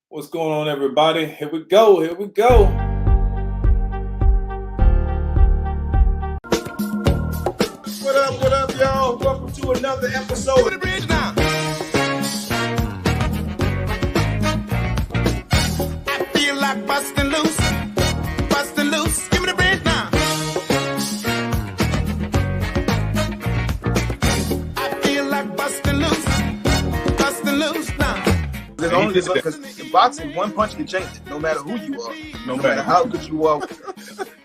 What's going on, everybody? Here we go. Here we go. What up, y'all? Welcome to another episode of the Bridge Now. I feel like busting loose, busting loose. Give me the bridge now. I feel like busting loose now. It's only because in boxing, one punch can change it. No matter who you are, no matter how good you are.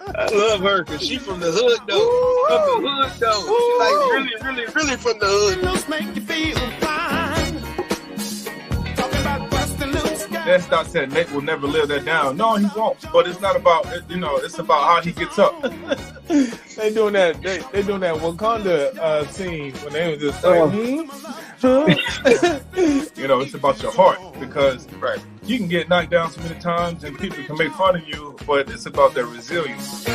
I love her because she from the hood though. From the hood though. She like really from the hood. Loose make you feel fine. Talking about busting loose. That Stott said Nate will never live that down. No, he won't. But it's not about it's about how he gets up. They doing that. They doing that Wakanda scene when they was just like, It's about your heart because you can get knocked down so many times and people can make fun of you, but it's about their resilience.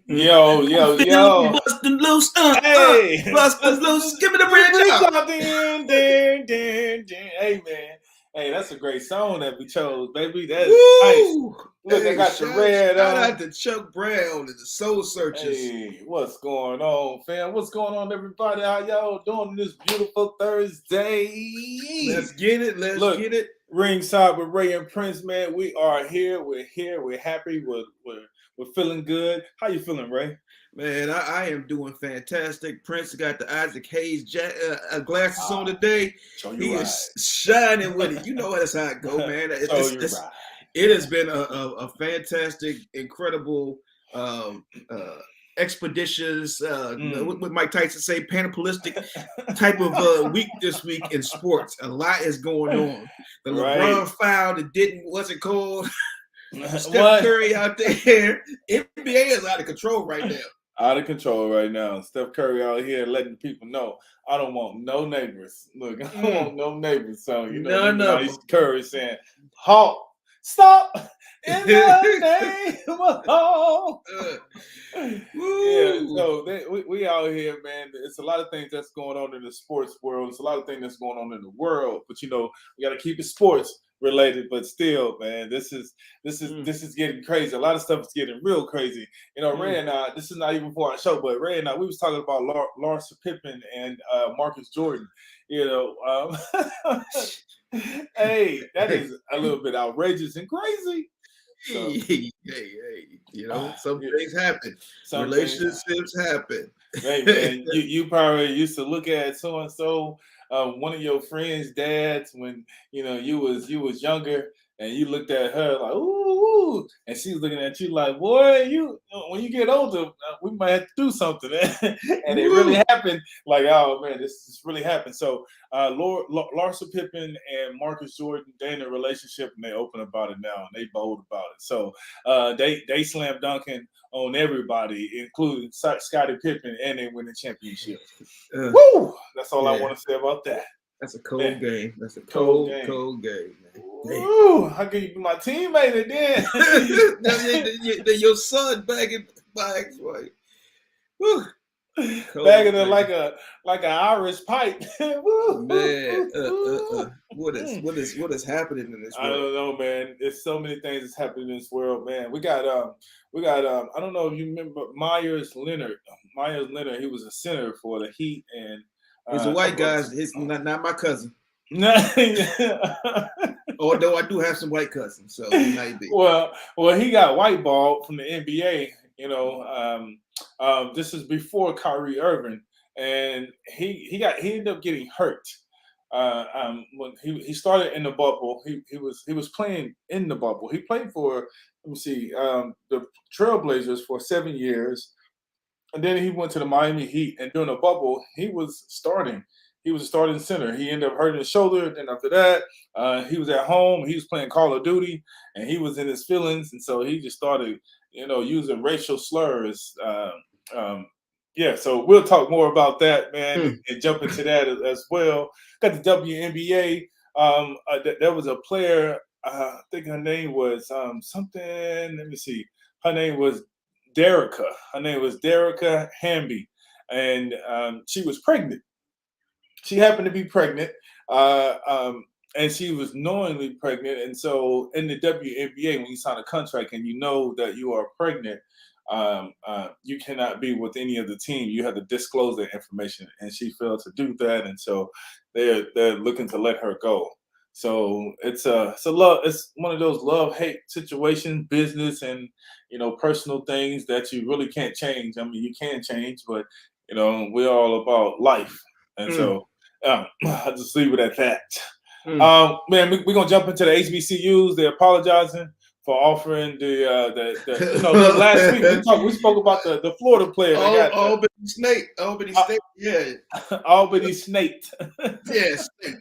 Yo. Busting loose. Hey. Busting loose. Give me the bridge out. Hey, man. Hey, that's a great song that we chose, baby. That's nice. Look, they got the red Shout on. out to Chuck Brown and the Soul Searchers. Hey, what's going on, fam? What's going on, everybody? How y'all doing this beautiful Thursday? Let's get it. Let's get it. Ringside with Ray and Prince, man. We are here. We're here. We're happy. We're feeling good. How you feeling, Ray? Man, I am doing fantastic. Prince got the Isaac Hayes glasses on today. He is shining with it. You know that's how it go, man. It has been a fantastic, incredible, expeditious, what Mike Tyson say, panoplistic type of week this week in sports. A lot is going on. The LeBron foul that wasn't called. Steph Curry out there. NBA is out of control right now. Out of control right now. Steph Curry out here letting people know, I don't want no neighbors. Look, I don't want no neighbors. So, no. Curry saying, halt, stop, in the name of all. So we out here, man. It's a lot of things that's going on in the sports world. It's a lot of things that's going on in the world. But, we got to keep it sports related, but still, man, this is getting crazy. A lot of stuff is getting real crazy. Ray and I, this is not even for our show, but Ray and I, we was talking about Lawrence Pippen and Marcus Jordan. Hey, that is a little bit outrageous and crazy. So, hey, some things happen. Relationships happen. Hey, man, you probably used to look at so and so. One of your friends' dads when you was younger, and you looked at her like ooh, and she's looking at you like, boy, when you get older, we might have to do something. And it really happened. Like, oh man, this really happened. So Larsa Pippen and Marcus Jordan, they in a relationship and they open about it now and they bold about it. So they slam dunking on everybody, including Scottie Pippen, and they win the championship. Woo! That's all I want to say about that. That's a cold game. That's a cold game, man. Ooh, how can you be my teammate and then your son bagging my ex-wife. Bagging it like an Irish pipe. Man, what is happening in this world? I don't know, man. There's so many things that's happening in this world, man. We got I don't know if you remember Myers Leonard. He was a center for the Heat, and he's a white guy. He's not my cousin. Although I do have some white cousins, so he might be. Well, he got white ball from the NBA. This is before Kyrie Irving, and he ended up getting hurt. When he started in the bubble, he was playing in the bubble. He played for the Trailblazers for 7 years, and then he went to the Miami Heat. And during the bubble, he was starting. He was a starting center. He ended up hurting his shoulder. Then after that, he was at home. He was playing Call of Duty, and he was in his feelings. And so he just started, using racial slurs. So we'll talk more about that, man, and jump into that as well. Got the WNBA. There was a player. I think her name was something. Let me see. Her name was Derica. Hamby, and she was pregnant. she happened to be pregnant. And she was knowingly pregnant. And so in the WNBA, when you sign a contract and you know that you are pregnant, you cannot be with any of the team. You have to disclose that information. And she failed to do that. And so they're looking to let her go. So it's one of those love-hate situations, business and personal things that you really can't change. I mean, you can change, but we're all about life. And so I'll just leave it at that. Man, we're gonna jump into the HBCUs. They're apologizing for offering the last week we spoke about the Florida player. Albany State, yeah. Albany State. Yeah, State.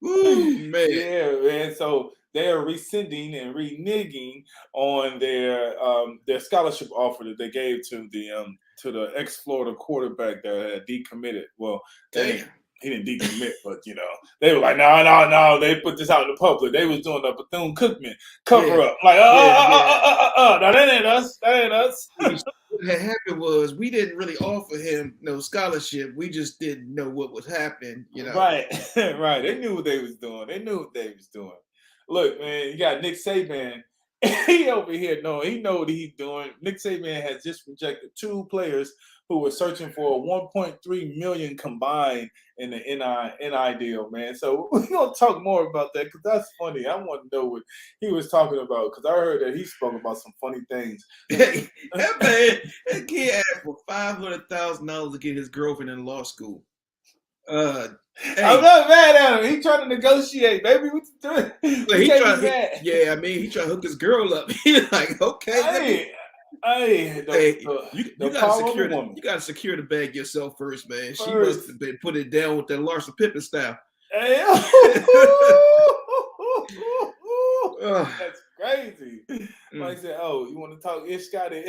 Ooh, man. Yeah, man. So they are rescinding and reneging on their scholarship offer that they gave to the ex-Florida quarterback that had decommitted. Well, he didn't decommit, but they were like, no. They put this out in the public. They was doing a Bethune-Cookman cover up. Like, no, that ain't us. That ain't us. What had happened was we didn't really offer him no scholarship. We just didn't know what was happening. Right, right. They knew what they was doing. Look, man, you got Nick Saban. He over here he know what he's doing. Nick Saban has just rejected 2 players who were searching for $1.3 million combined in the NI deal, man. So we're gonna talk more about that because that's funny. I want to know what he was talking about because I heard that he spoke about some funny things. That kid asked for $500,000 to get his girlfriend in law school. I'm not mad at him. He trying to negotiate, baby. What you doing? He trying to hook his girl up. He's like, okay. You gotta secure the bag yourself first, man. She must have been put it down with that Larsa Pippen style. That's crazy. Mike said, "Oh, you want to talk Ish Scotty?"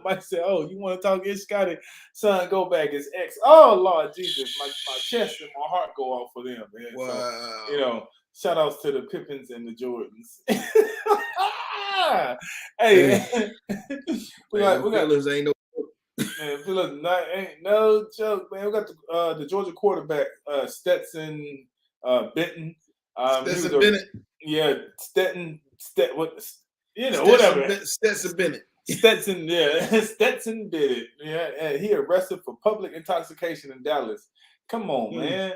Mike said, "Oh, you want to talk Ish Scotty? Son, go back as ex." Oh Lord Jesus, my chest and my heart go off for them, man. Wow. So, shout outs to the Pippins and the Jordans. Hey, we got fellas ain't no man, ain't no joke, man. We got the Georgia quarterback, Stetson Benton. Stetson Bennett. Yeah, whatever. Stetson Bennett. Stetson did it. Yeah, and he arrested for public intoxication in Dallas. Come on, man.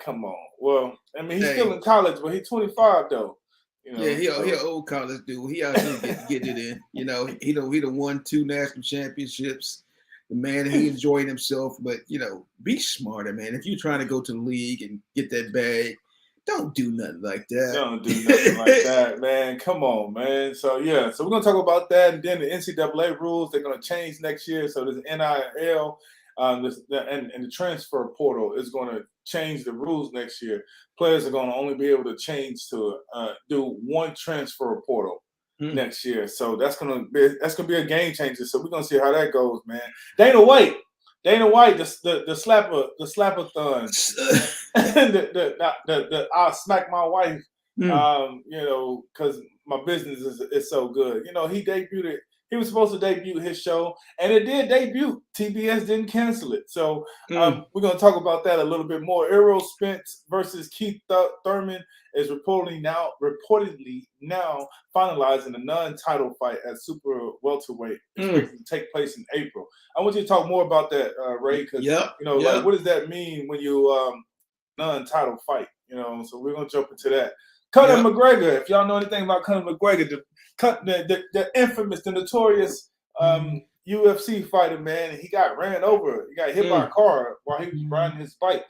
Come on. Well, I mean, he's still in college, but he's 25 though. He an old college dude. He out there getting it in. He done won 2 national championships. The man, he enjoyed himself. But be smarter, man. If you're trying to go to the league and get that bag, don't do nothing like that. Don't do nothing like that, man. Come on, man. So we're gonna talk about that, and then the NCAA rules they're gonna change next year. So there's NIL. And the transfer portal is going to change the rules next year. Players are going to only be able to change to do 1 transfer portal next year. So that's going to be a game changer. So we're going to see how that goes, man. Dana White, the slapper-thon. I'll smack my wife, because my business is so good. He debuted it. He was supposed to debut his show, and it did debut. TBS didn't cancel it. So we're going to talk about that a little bit more. Errol Spence versus Keith Thurman is reportedly now finalizing a non-title fight at super welterweight, expected to take place in April. I want you to talk more about that, Ray, because like, what does that mean when you non-title fight? So we're going to jump into that. Conor McGregor, if y'all know anything about Conor McGregor, the infamous, the notorious UFC fighter, man, he got ran over. He got hit by a car while he was riding his bike.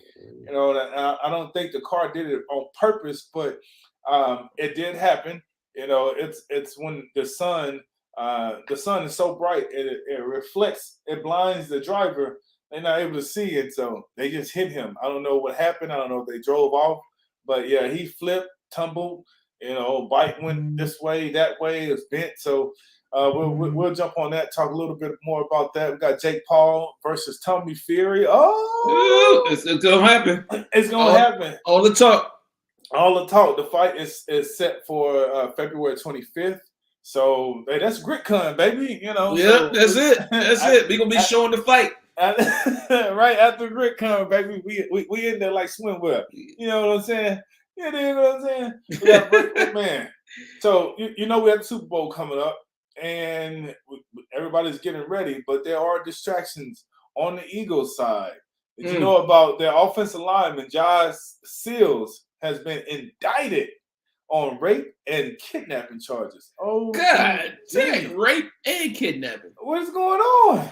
And I don't think the car did it on purpose, but it did happen. It's when the sun is so bright, it reflects, it blinds the driver. They're not able to see it, so they just hit him. I don't know what happened. I don't know if they drove off, but yeah, he flipped, tumbled. Bike went this way, that way, it's bent. So we'll jump on that, talk a little bit more about that. We got Jake Paul versus Tommy Fury. Oh, it's gonna happen. It's gonna happen. All the talk. The fight is set for February 25th. So that's GritCon, baby. Yeah, that's it. That's it. We're gonna be showing the fight. Right after grit come, baby, we in there like swimwear. You know what I'm saying? You know what I'm saying? We got break, man. So you know we have the Super Bowl coming up, and everybody's getting ready, but there are distractions on the Eagles side. Did you know about their offensive lineman, Josh Seals, has been indicted on rape and kidnapping charges? Oh, God dang, rape and kidnapping. what is going on?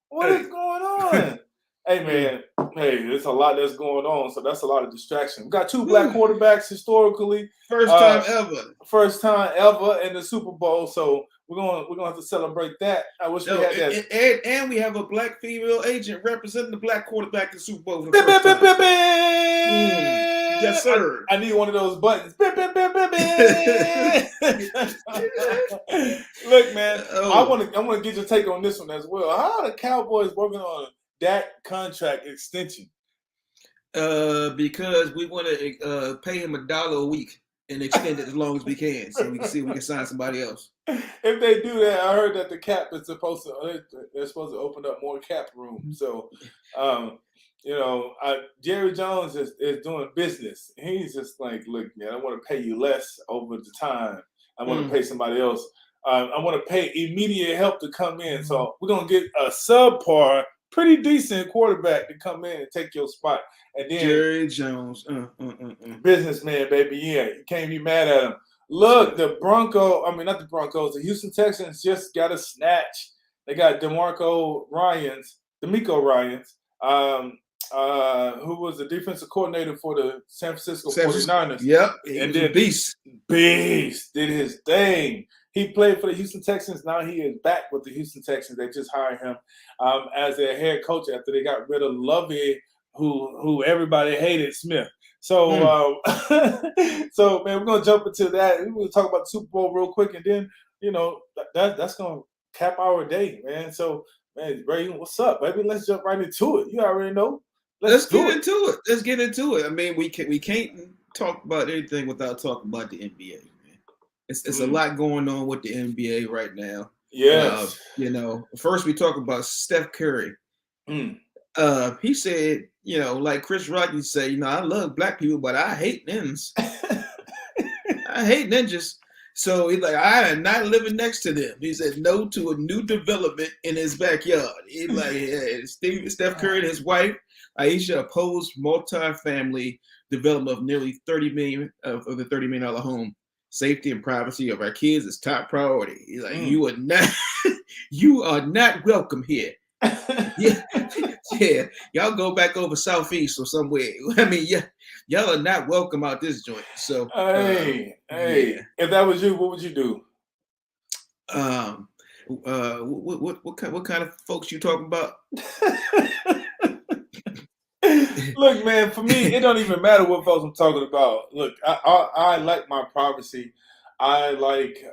What is going on? Hey man, hey, there's a lot that's going on, so that's a lot of distraction. We got two black quarterbacks historically, First time ever in the Super Bowl. So we're gonna have to celebrate that. I wish we had that. And we have a black female agent representing the black quarterback in the Super Bowl for the first time. Yes, sir. I need one of those buttons. Look, man, I want to get your take on this one as well. How are the Cowboys working on that contract extension? Because we want to pay him $1 a week and extend it as long as we can, so we can see if we can sign somebody else. If they do that, I heard that the cap is supposed to they're supposed to open up more cap room. So, Jerry Jones is doing business. He's just like, look, man, I want to pay you less over the time. I want to pay somebody else. I want to pay immediate help to come in. So we're gonna get a subpar, pretty decent quarterback to come in and take your spot. And then Jerry Jones, businessman, baby. Yeah, you can't be mad at him. Look, the Houston Texans just got a snatch. They got DeMeco Ryans, who was the defensive coordinator for the San Francisco 49ers. Yep. And then Beast did his thing. He played for the Houston Texans. Now he is back with the Houston Texans. They just hired him as their head coach after they got rid of Lovey, who everybody hated, Smith. So, so man, we're gonna jump into that. We're gonna talk about the Super Bowl real quick, and then that's gonna cap our day, man. So, man, Ray, what's up, baby? Let's jump right into it. You already know. Let's get into it. I mean, we can't talk about anything without talking about the NBA, man. It's a lot going on with the NBA right now. Yes. First we talk about Steph Curry. He said, like Chris Rock, you say, I love black people, but I hate ninjas. I hate ninjas. So he's like, I am not living next to them. He said no to a new development in his backyard. He's like, Steph Curry and his wife, Aisha, opposed multi-family development of nearly $30 million of the $30 million home. Safety and privacy of our kids is top priority. He's like, you are not welcome here. Yeah, y'all go back over southeast or somewhere. I mean, y'all are not welcome out this joint. So, hey, if that was you, what would you do? What kind of folks you talking about? Look, man, for me, it don't even matter what folks I'm talking about. Look, I like my privacy. I like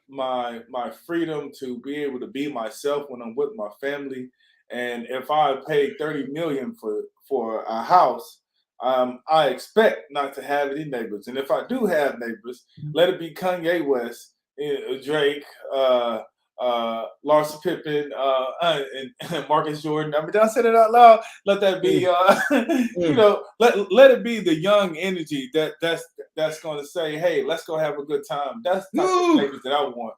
my freedom to be able to be myself when I'm with my family. And if I pay $30 million for a house, I expect not to have any neighbors. And if I do have neighbors, let it be Kanye West, Drake, Larsa Pippen, and Marcus Jordan. I mean, did I say that out loud? Let that be, let it be the young energy that's going to say, hey, let's go have a good time. That's not the neighbors that I want.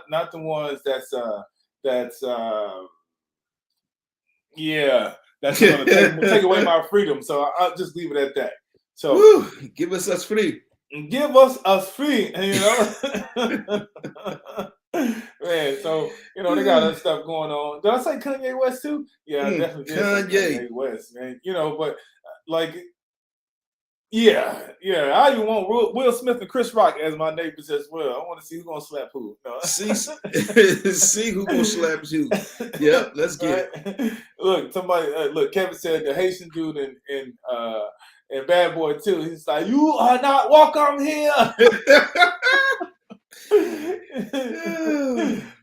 Not the ones that's going to take away my freedom. So I'll just leave it at that. So give us free. Give us free, Man, so they got other stuff going on. Did I say Kanye West too? Yeah, I definitely did say Kanye West, man. But like, I even want Will Smith and Chris Rock as my neighbors as well. I want to see who's gonna slap who. No. See who gonna slap who. Yeah, let's get it. Look, Kevin said the Haitian dude and Bad Boy too. He's like, you are not welcome here.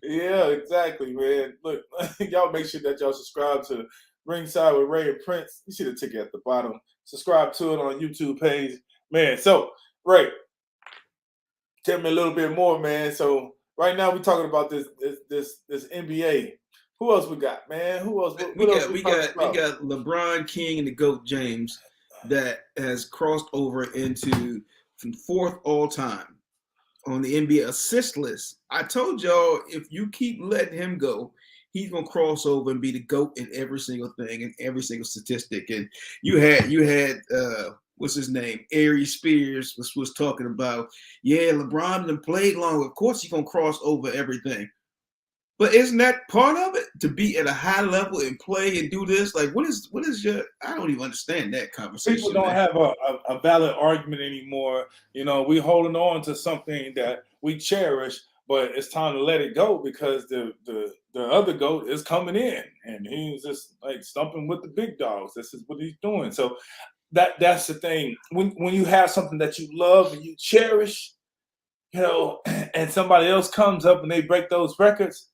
Yeah, exactly, man. Look, y'all make sure that y'all subscribe to Ringside with Ray and Prince. You see the ticket at the bottom. Subscribe to it on YouTube page, man. So, Ray, tell me a little bit more, man. So, right now we're talking about this NBA. Who else we got, man? Who else? What We else got we talking got we about? got LeBron King and the GOAT James that has crossed over into from fourth all time on the NBA assist list. I told y'all if you keep letting him go, he's gonna cross over and be the GOAT in every single thing and every single statistic. And you had what's his name? Aries Spears was talking about, yeah, LeBron done played long. Of course he's gonna cross over everything. But isn't that part of it to be at a high level and play and do this? Like, what is your? I don't even understand that conversation. People don't man. have a valid argument anymore. You know, we holding on to something that we cherish, but it's time to let it go because the other goat is coming in and he's just like stumping with the big dogs. This is what he's doing. So that's the thing. When you have something that you love and you cherish, you know, and somebody else comes up and they break those records.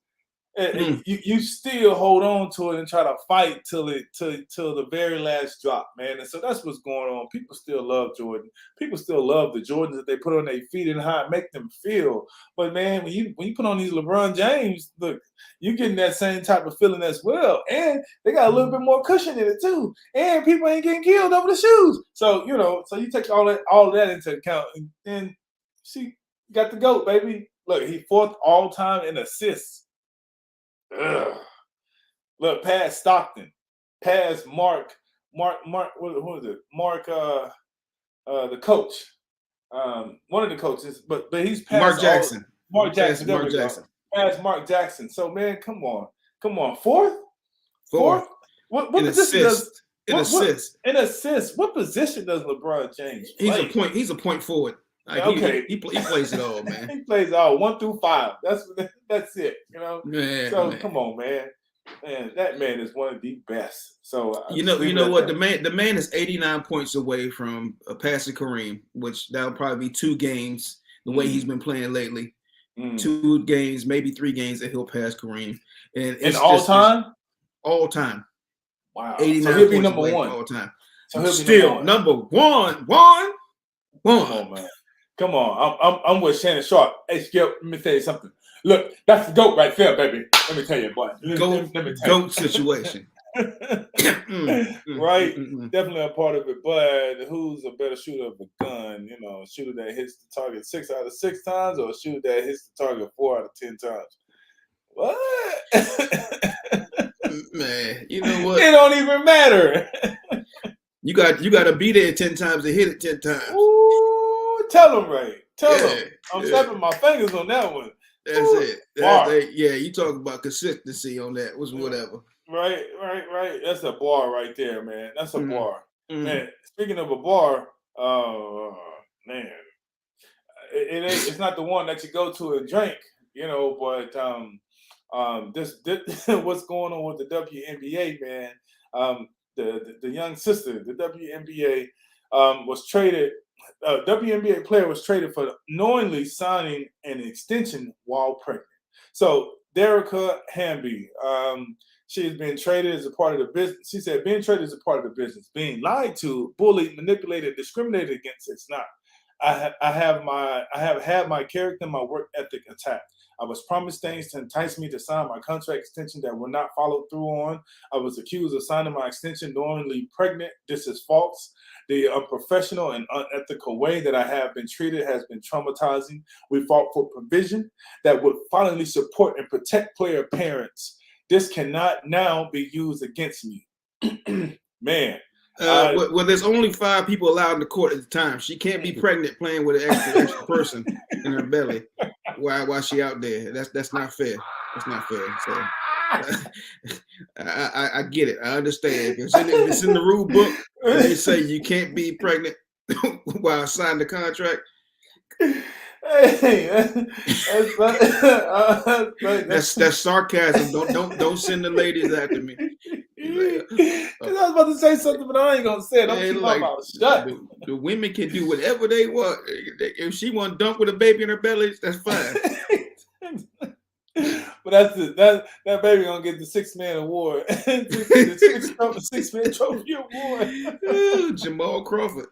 You still hold on to it and try to fight till the very last drop, man. And so that's what's going on. People still love Jordan. People still love the Jordans that they put on their feet and how it make them feel. But man, when you put on these LeBron James, look, you're getting that same type of feeling as well. And they got a little bit more cushion in it too. And people ain't getting killed over the shoes. So so you take all of that into account, and then she got the GOAT, baby. Look, he fourth all time in assists. Ugh. Look, past Stockton, past Mark, what is it? Mark, the coach, one of the coaches, but he's past Mark Jackson. Mark Jackson, Mark Jackson. Past Mark Jackson. So man, come on, fourth. What position does an assist? An assist. What position does LeBron James play? He's a point forward. Like, okay, he plays it all, man. He plays all 1 through 5. That's it. You know. Man, so man. Come on, man. Man, that man is one of the best. So you know what? The man is 89 points away from passing Kareem, which that'll probably be 2 games. The way he's been playing lately, 2 games, maybe 3 games that he'll pass Kareem. And it's all time. All time. Wow. 89 so he'll be points number away one all time. So he'll still be number one. Come on, man. Come on. I'm with Shannon Sharp. Hey, Skip, let me tell you something. Look, that's the GOAT right there, baby. Let me tell you, boy. GOAT situation. Right? Definitely a part of it. But who's a better shooter of a gun? You know, a shooter that hits the target 6 out of 6 times or a shooter that hits the target 4 out of 10 times? What? Man, you know what? It don't even matter. You got to be there 10 times to hit it 10 times. Ooh, tell them, Ray. Tell them. I'm snapping my fingers on that one. That's it. Yeah, you talk about consistency on that. Was whatever. Right. That's a bar right there, man. That's a bar. Man, speaking of a bar, man, it's not the one that you go to and drink, you know, but this what's going on with the WNBA, man. The young sister, the WNBA was traded. WNBA player was traded for knowingly signing an extension while pregnant. So Derica Hamby, she has been traded as a part of the business. She said, being traded as a part of the business, being lied to, bullied, manipulated, discriminated against. It's not. I have had my character and my work ethic attacked. I was promised things to entice me to sign my contract extension that were not followed through on. I was accused of signing my extension knowingly pregnant. This is false. The unprofessional and unethical way that I have been treated has been traumatizing. We fought for provision that would finally support and protect player parents. This cannot now be used against me. Man. Well, there's only 5 people allowed in the court at the time. She can't be pregnant playing with an extra person in her belly while she out there. That's not fair. That's not fair. So I get it. I understand. If it's in the rule book, and they say you can't be pregnant while signing the contract. Hey, that's sarcasm. Don't send the ladies after me. Because I was about to say something, but I ain't gonna say it. I'm keeping my mouth shut. The women can do whatever they want. If she want to dunk with a baby in her belly, that's fine. But that's it. That baby gonna get the 6-man award, the 6-man trophy award. Ooh, Jamal Crawford.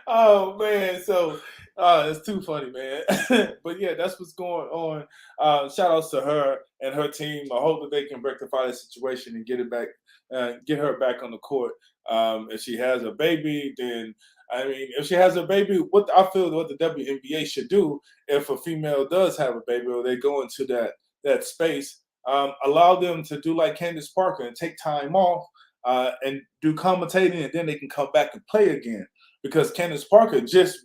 Oh man, so Oh, it's too funny, man. But yeah, that's what's going on. Shout outs to her and her team. I hope that they can rectify the situation and get it back, get her back on the court. If she has a baby, then I mean, if she has a baby, what I feel what the WNBA should do if a female does have a baby or they go into that space, allow them to do like Candace Parker and take time off and do commentating, and then they can come back and play again because Candace Parker just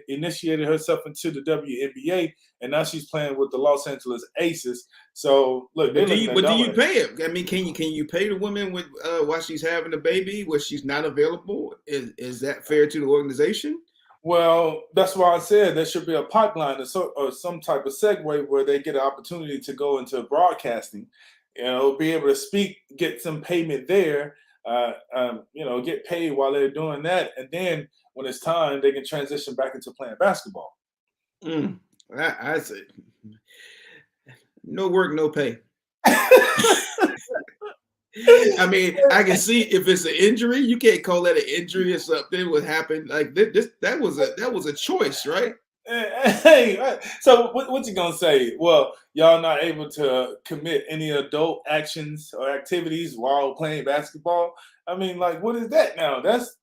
initiated herself into the WNBA, and now she's playing with the Los Angeles Aces. So look, do you pay it? I mean, can you pay the woman with while she's having a baby, where she's not available? Is that fair to the organization? Well, that's why I said there should be a pipeline or some type of segue where they get an opportunity to go into broadcasting, be able to speak, get some payment there, get paid while they're doing that. And then when it's time, they can transition back into playing basketball. I say no work, no pay. I mean, I can see if it's an injury, you can't call that an injury or something. What happened? Like this, that was a choice, right? Hey, so what you gonna say? Well, y'all not able to commit any adult actions or activities while playing basketball. I mean, like, what is that now? That's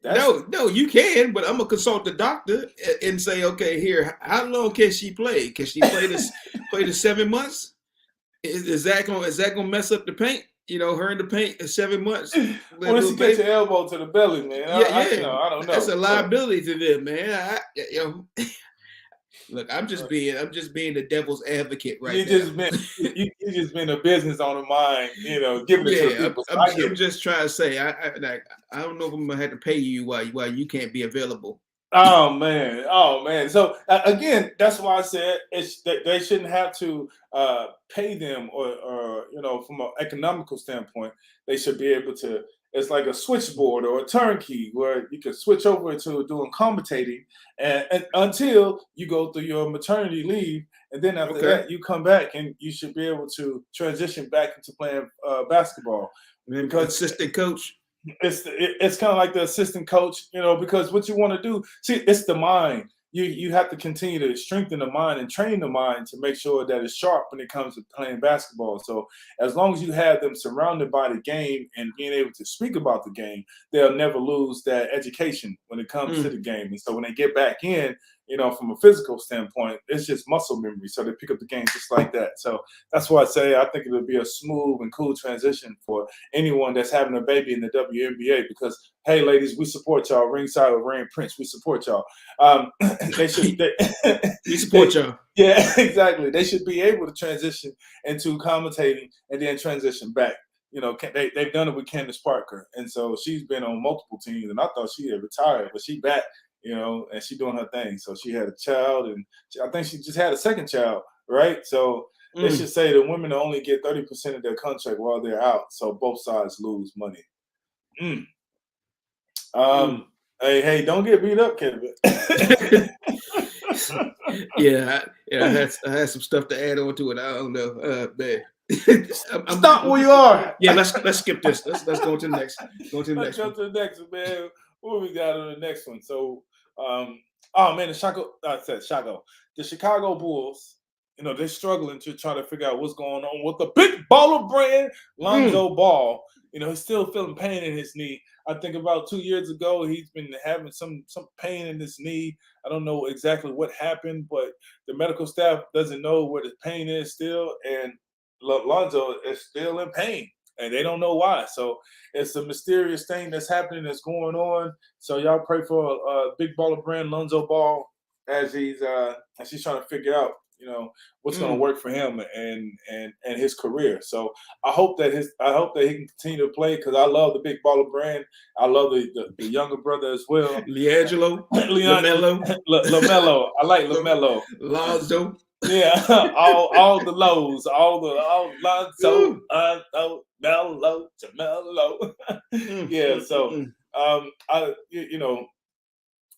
no, you can, but I'm gonna consult the doctor and say, okay, here, how long can she play? Can she play the 7 months? Is that gonna mess up the paint? Her in the paint is 7 months. Once you get your elbow to the belly, man. I don't know. That's a liability to them, man. Look, I'm just being the devil's advocate right now. You just been a business owner mind, giving it to people. I'm just trying to say, I don't know if I'm gonna have to pay you while you can't be available. Oh man. So again, that's why I said they shouldn't have to pay them or from an economical standpoint, they should be able to. It's like a switchboard or a turnkey where you can switch over to doing commentating and until you go through your maternity leave, and then after that you come back and you should be able to transition back into playing basketball. Because assistant coach. It's kind of like the assistant coach, because what you want to do, see, it's the mind. You have to continue to strengthen the mind and train the mind to make sure that it's sharp when it comes to playing basketball. So as long as you have them surrounded by the game and being able to speak about the game, they'll never lose that education when it comes to the game. And so when they get back in, from a physical standpoint, it's just muscle memory. So they pick up the game just like that. So that's why I say I think it'll be a smooth and cool transition for anyone that's having a baby in the WNBA because, hey, ladies, we support y'all. Ringside with Rain Prince, we support y'all. We support y'all. Yeah, exactly. They should be able to transition into commentating and then transition back. They've done it with Candace Parker. And so she's been on multiple teams, and I thought she had retired, but she back. And she doing her thing. So she had a child, and I think she just had a second child, right? So they should say the women only get 30% of their contract while they're out, so both sides lose money. Hey, don't get beat up, Kevin. I had some stuff to add on to it. I don't know, man. Stop where you are. Yeah, let's skip this. Let's go to the next. Go to the next. Let's go to the next one, man. What we got on the next one? So, the Chicago Bulls, they're struggling to try to figure out what's going on with the big baller brand, Lonzo Ball. He's still feeling pain in his knee. I think about 2 years ago, he's been having some pain in his knee. I don't know exactly what happened, but the medical staff doesn't know where the pain is still, and Lonzo is still in pain. And they don't know why. So it's a mysterious thing that's happening, that's going on. So y'all pray for big baller brand Lonzo Ball as he's trying to figure out, what's going to work for him and his career. So I hope that he can continue to play because I love the big baller brand. I love the younger brother as well. LaMelo. I like LaMelo. Lonzo. Yeah, all the lows, all Lonzo, Mellow to Mellow. Yeah, so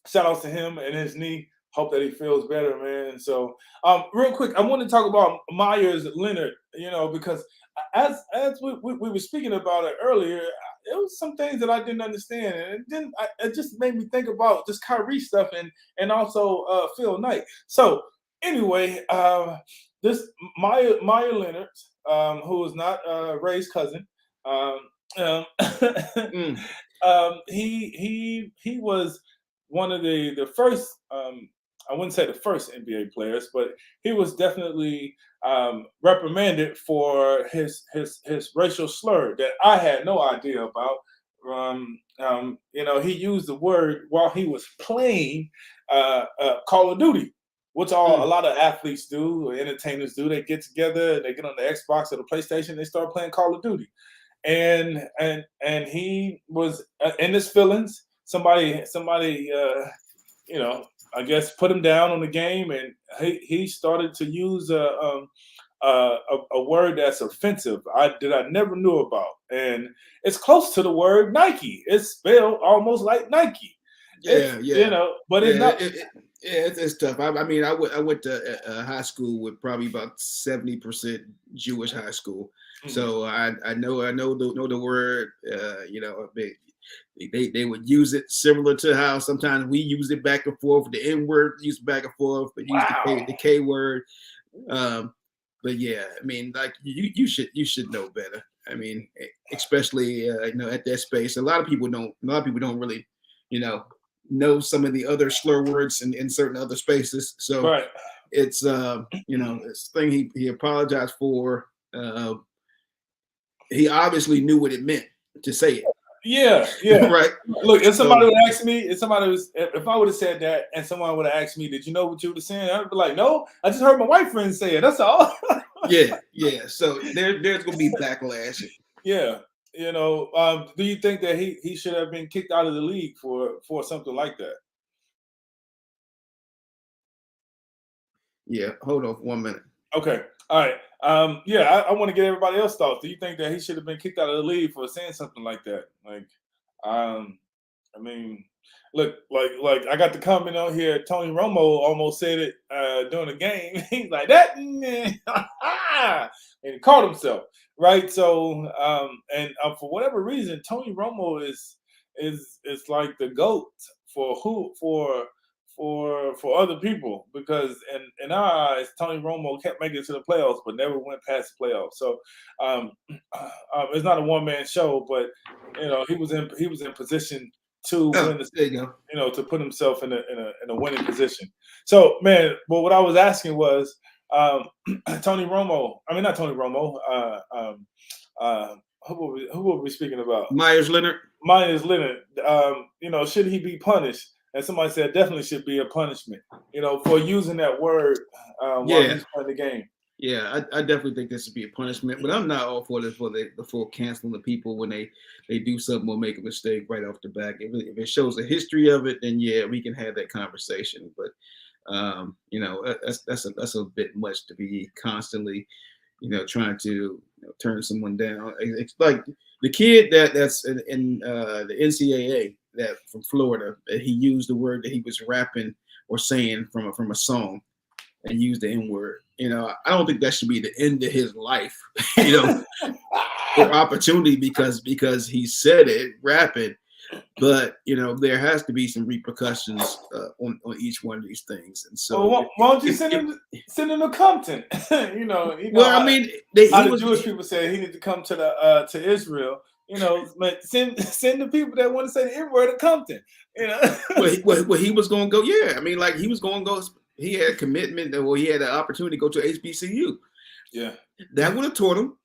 shout outs to him and his knee. Hope that he feels better, man. So real quick, I want to talk about Myers Leonard, because as we were speaking about it earlier, it was some things that I didn't understand, and it just made me think about just Kyrie stuff and also Phil Knight. So anyway, this Maya Leonard, who is not Ray's cousin, um, he was one of the first. I wouldn't say the first NBA players, but he was definitely reprimanded for his racial slur that I had no idea about. He used the word while he was playing Call of Duty, which a lot of athletes do, or entertainers do. They get together, they get on the Xbox or the PlayStation, they start playing Call of Duty, and he was in his feelings. Somebody, I guess put him down on the game, and he started to use a word that's offensive. I never knew about, and it's close to the word Nike. It's spelled almost like Nike. But it's not. It's tough. I mean, I went to a high school with probably about 70% Jewish high school, so I know the word. They would use it similar to how sometimes we use it back and forth. The N word used back and forth, but use the K word. But yeah, I mean, like you should know better. I mean, especially at that space. A lot of people don't really know some of the other slur words in certain other spaces. So it's this thing he apologized for. He obviously knew what it meant to say it. Yeah. Right. Look, if somebody would ask me, if I would have said that, and someone would have asked me, "Did you know what you were saying?" I'd be like, "No, I just heard my white friend say it. That's all." Yeah. So there's gonna be backlash. Yeah. Do you think that he should have been kicked out of the league for something like that? Yeah. Hold on 1 minute. Okay. All right. I want to get everybody else's thoughts. Do you think that he should have been kicked out of the league for saying something like that? Like, I mean, look, like I got the comment on here. Tony Romo almost said it during the game. He's like that, and he caught himself, right? So, for whatever reason, Tony Romo is like the GOAT for other people, because in our eyes, Tony Romo kept making it to the playoffs but never went past the playoffs. So it's not a one-man show, but he was in position to win the, there you go. To put himself in a winning position. So man, but what I was asking was Tony Romo. I mean, not Tony Romo. Who were we speaking about? Myers Leonard. Should he be punished? And somebody said definitely should be a punishment, for using that word while he's playing the game. Yeah, I definitely think this should be a punishment, but I'm not all for the full canceling the people when they do something or make a mistake right off the back. If it shows a history of it, then yeah, we can have that conversation. But that's a bit much to be constantly, trying to turn someone down. It's like the kid that's in the NCAA that from Florida, that he used the word that he was rapping or saying from a song and used the N word. I don't think that should be the end of his life, or opportunity because he said it rapping. But there has to be some repercussions on each one of these things. And so, why don't you send him to Compton? Well, I mean, the Jewish people said he need to come to Israel. Send the people that want to say the N-word to Compton. Well, he was going to go. Yeah, I mean, like he was going to go. He had a commitment, or he had an opportunity to go to HBCU. Yeah, that would have taught him.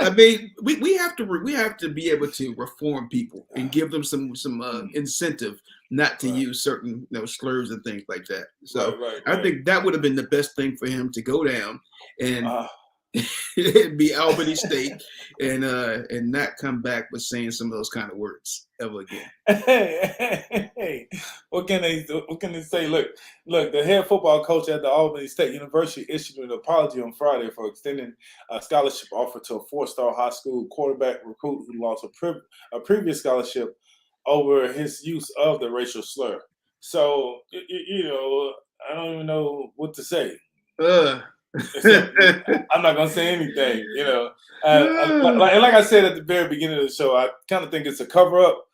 I mean, we have to be able to reform people and give them some incentive not to use certain slurs and things like that. So right. I think that would have been the best thing for him to go down and be Albany State and not come back with saying some of those kind of words ever again. Hey, what can they say? Look, the head football coach at the Albany State University issued an apology on Friday for extending a scholarship offer to a 4-star high school quarterback recruit who lost a previous scholarship over his use of the racial slur. So I don't even know what to say. So, I'm not gonna say anything, like I said at the very beginning of the show, I kind of think it's a cover up.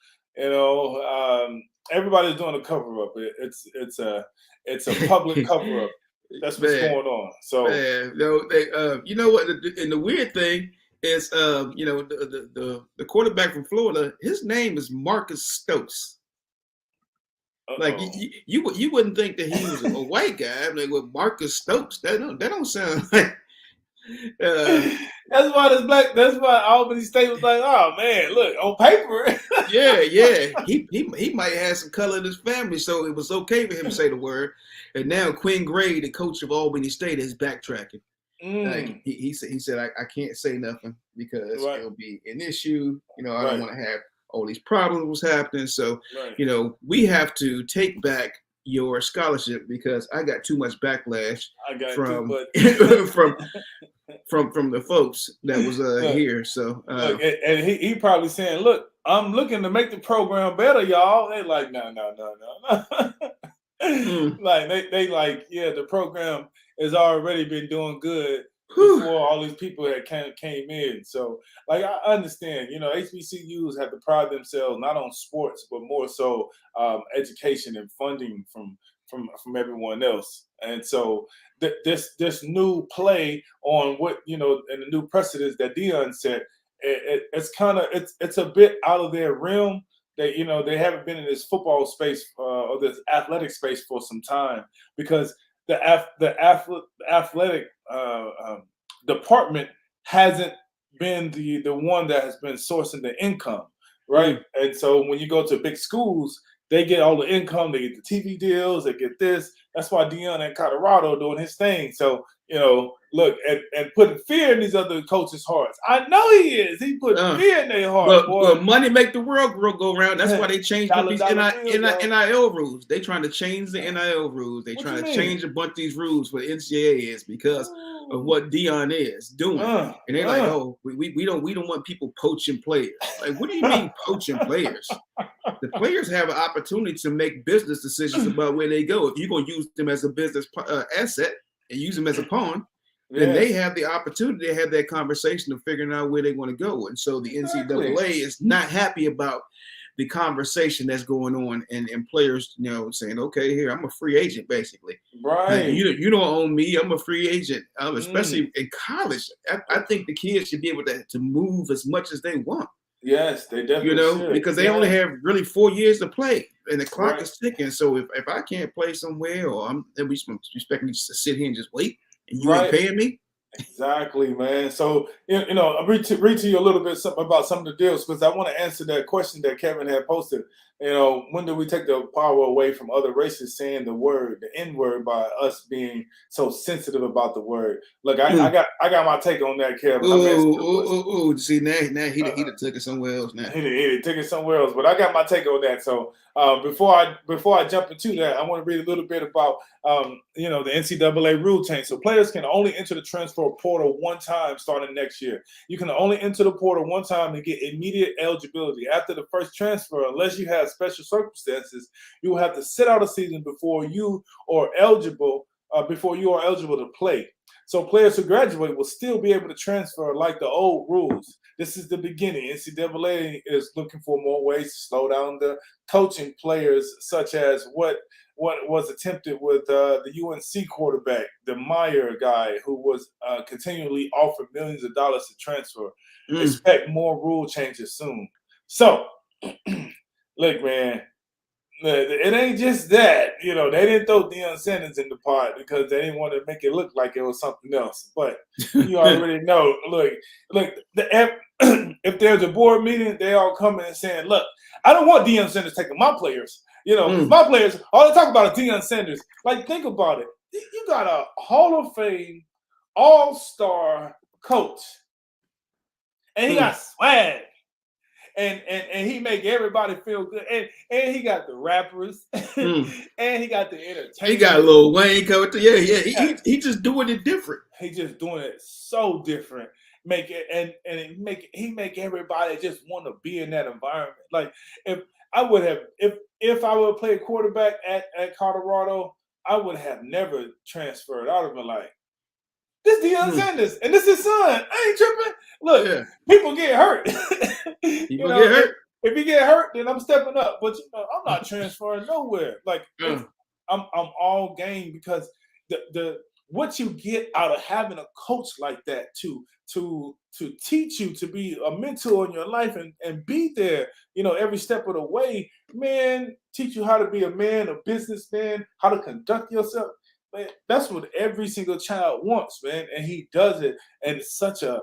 Everybody's doing a cover up. It's a public cover up. That's what's Man, going on. So, man, you know what? And the weird thing is, the quarterback from Florida, his name is Marcus Stokes. Like you wouldn't think that he was a white guy. Like with Marcus Stokes, that don't sound like. That's why Albany State was like, oh man, look on paper. yeah. He might have some color in his family, so it was okay for him to say the word. And now Quinn Gray, the coach of Albany State, is backtracking. Like he said, I can't say nothing because it'll be an issue. I don't want to have all these problems happening. So, we have to take back your scholarship because I got too much backlash from the folks that was here. So, and he probably saying, "Look, I'm looking to make the program better, y'all." They like, no. Like they like, yeah, the program has already been doing good before all these people that came in. So, like, I understand, HBCUs have to pride themselves not on sports, but more so education and funding from everyone else. And so this new play on what and the new precedents that Dion set, it's a bit out of their realm. They haven't been in this football space or this athletic space for some time because the athletic department hasn't been the one that has been sourcing the income, right? And so when you go to big schools, they get all the income, they get the TV deals, they get this. That's why Dion in Colorado doing his thing. So, look, and putting fear in these other coaches' hearts. I know he is. He put fear in their hearts. But money make the world go around. That's why they changed these NIL rules. They trying to change the NIL rules. They trying to change a bunch of these rules for the NCAA is because of what Dion is doing. And they're like, oh, we don't want people poaching players. Like, what do you mean poaching players? The players have an opportunity to make business decisions about where they go. If you're going to use them as a business asset and use them as a pawn, then they have the opportunity to have that conversation of figuring out where they want to go. And so the NCAA is not happy about the conversation that's going on and players, saying, okay, here, I'm a free agent, basically. Right. You don't own me. I'm a free agent, especially in college. I think the kids should be able to move as much as they want. Yes, they definitely should. Because they only have really 4 years to play, and the clock is ticking. So if I can't play somewhere, or I'm expecting me to sit here and just wait, and you ain't paying me. Exactly, man. So I'll read to you a little bit about some of the deals because I want to answer that question that Kevin had posted. When do we take the power away from other races saying the N word, by us being so sensitive about the word? Look, I got my take on that, Kevin. See, now he took it somewhere else. Now he took it somewhere else, but I got my take on that. So before I jump into that, I want to read a little bit about the NCAA rule change. So players can only enter the transfer portal one time starting next year. You can only enter the portal one time and get immediate eligibility. After the first transfer, unless you have special circumstances, you will have to sit out a season before you are eligible to play. So players who graduate will still be able to transfer like the old rules. This is the beginning. NCAA is looking for more ways to slow down the coaching players, such as what was attempted with the UNC quarterback, the Meyer guy, who was continually offered millions of dollars to transfer. Expect more rule changes soon. So, look, man, it ain't just that. They didn't throw Deion Sanders in the pot because they didn't want to make it look like it was something else. But you already know. Look. If there's a board meeting, they all come in and saying, "Look, I don't want Deion Sanders taking my players. My players, all they talk about is Deion Sanders. Like, think about it. You got a Hall of Fame all-star coach, and he got swag. And he make everybody feel good. And he got the rappers. And he got the entertainment. He got a Lil Wayne coming to he just doing it different. He just doing it so different. He make everybody just want to be in that environment. Like if I would play quarterback at Colorado, I would have never transferred. I would have been like, This Deion Sanders, and this his son. I ain't tripping. Look, people get hurt. People get hurt. If you get hurt, then I'm stepping up. But I'm not transferring nowhere. Like I'm all game because the what you get out of having a coach like that to teach you to be a mentor in your life and be there, every step of the way, man, teach you how to be a man, a businessman, how to conduct yourself. Man, that's what every single child wants, man, and he does it, and it's such a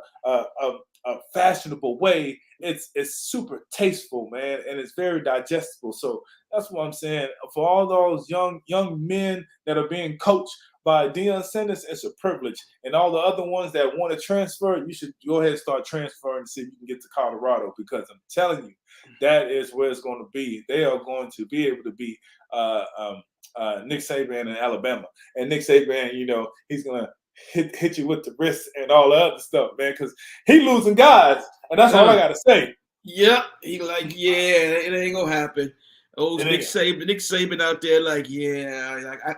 fashionable way. It's super tasteful, man, and it's very digestible. So that's what I'm saying. For all those young men that are being coached by Deion Sanders, it's a privilege. And all the other ones that want to transfer, you should go ahead and start transferring and see if you can get to Colorado, because I'm telling you, that is where it's going to be. They are going to be able to be Nick Saban in Alabama. And Nick Saban, he's going to hit you with the wrist and all the other stuff, man, because he losing guys, and that's all I got to say. Yep. He like, it ain't going to happen. Nick Saban out there like,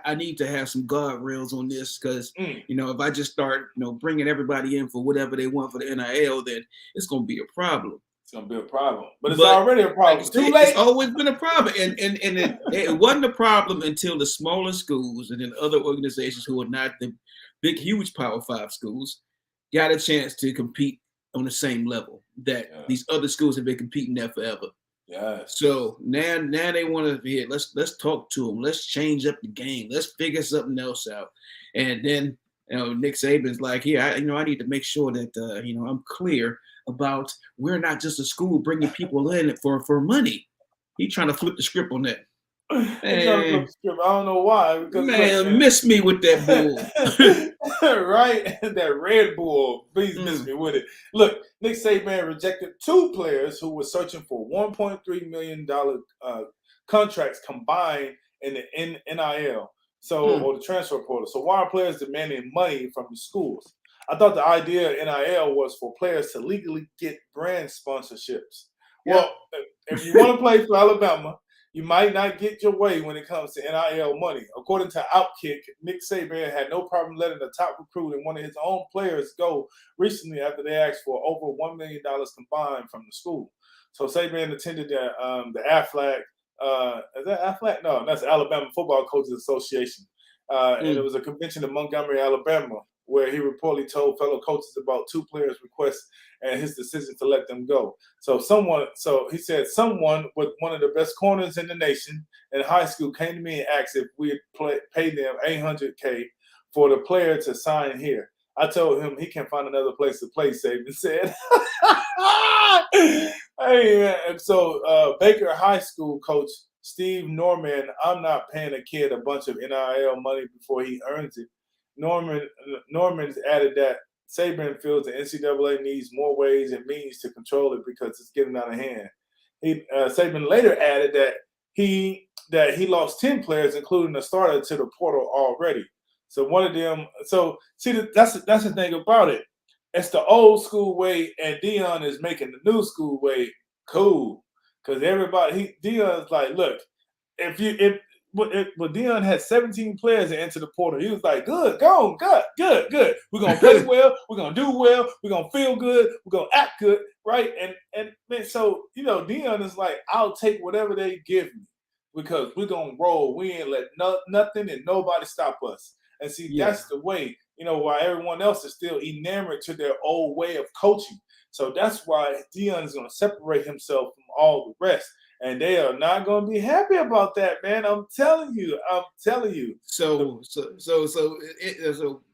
I need to have some guardrails on this because, if I just start, bringing everybody in for whatever they want for the NIL, then it's going to be a problem. It's going to be a problem. But it's already a problem. It's too late. It's always been a problem. And it wasn't a problem until the smaller schools and then other organizations who are not the big, huge Power 5 schools got a chance to compete on the same level that these other schools have been competing there forever. Yeah. So now they want to let's talk to them. Let's change up the game. Let's figure something else out. And then Nick Saban's like, I need to make sure that I'm clear about we're not just a school bringing people in for money. He's trying to flip the script on that. I don't know why. Because man, miss me with that bull. Right? That Red Bull. Please miss me with it. Look, Nick Saban rejected 2 players who were searching for $1.3 million contracts combined in the NIL, or the transfer portal. So why are players demanding money from the schools? I thought the idea of NIL was for players to legally get brand sponsorships. Yeah. Well, if you want to play for Alabama, you might not get your way when it comes to NIL money. According to Outkick, Nick Saban had no problem letting the top recruit and one of his own players go recently after they asked for over $1 million combined from the school. So Saban attended the AFLAC. Is that AFLAC? No, that's Alabama Football Coaches Association. And it was a convention in Montgomery, Alabama, where he reportedly told fellow coaches about 2 players' requests and his decision to let them go. So he said someone with one of the best corners in the nation in high school came to me and asked if we'd pay them $800K for the player to sign here. I told him he can find another place to play, Saban said. Hey, man. So Baker High School coach Steve Norman, I'm not paying a kid a bunch of NIL money before he earns it. Norman's added that Saban feels the NCAA needs more ways and means to control it because it's getting out of hand. Saban later added that he lost 10 players, including a starter, to the portal already. So one of them. So see, that's the thing about it. It's the old school way, and Deion is making the new school way cool because Deion's like, look, but Deion had 17 players that entered the portal. He was like, good, go on, good. We're going to play well. We're going to do well. We're going to feel good. We're going to act good, right? And man, so, Deion is like, I'll take whatever they give me because we're going to roll. We ain't let nothing and nobody stop us. And see, that's the way, while everyone else is still enamored to their old way of coaching. So that's why Deion is going to separate himself from all the rest. And they are not going to be happy about that, man. I'm telling you. So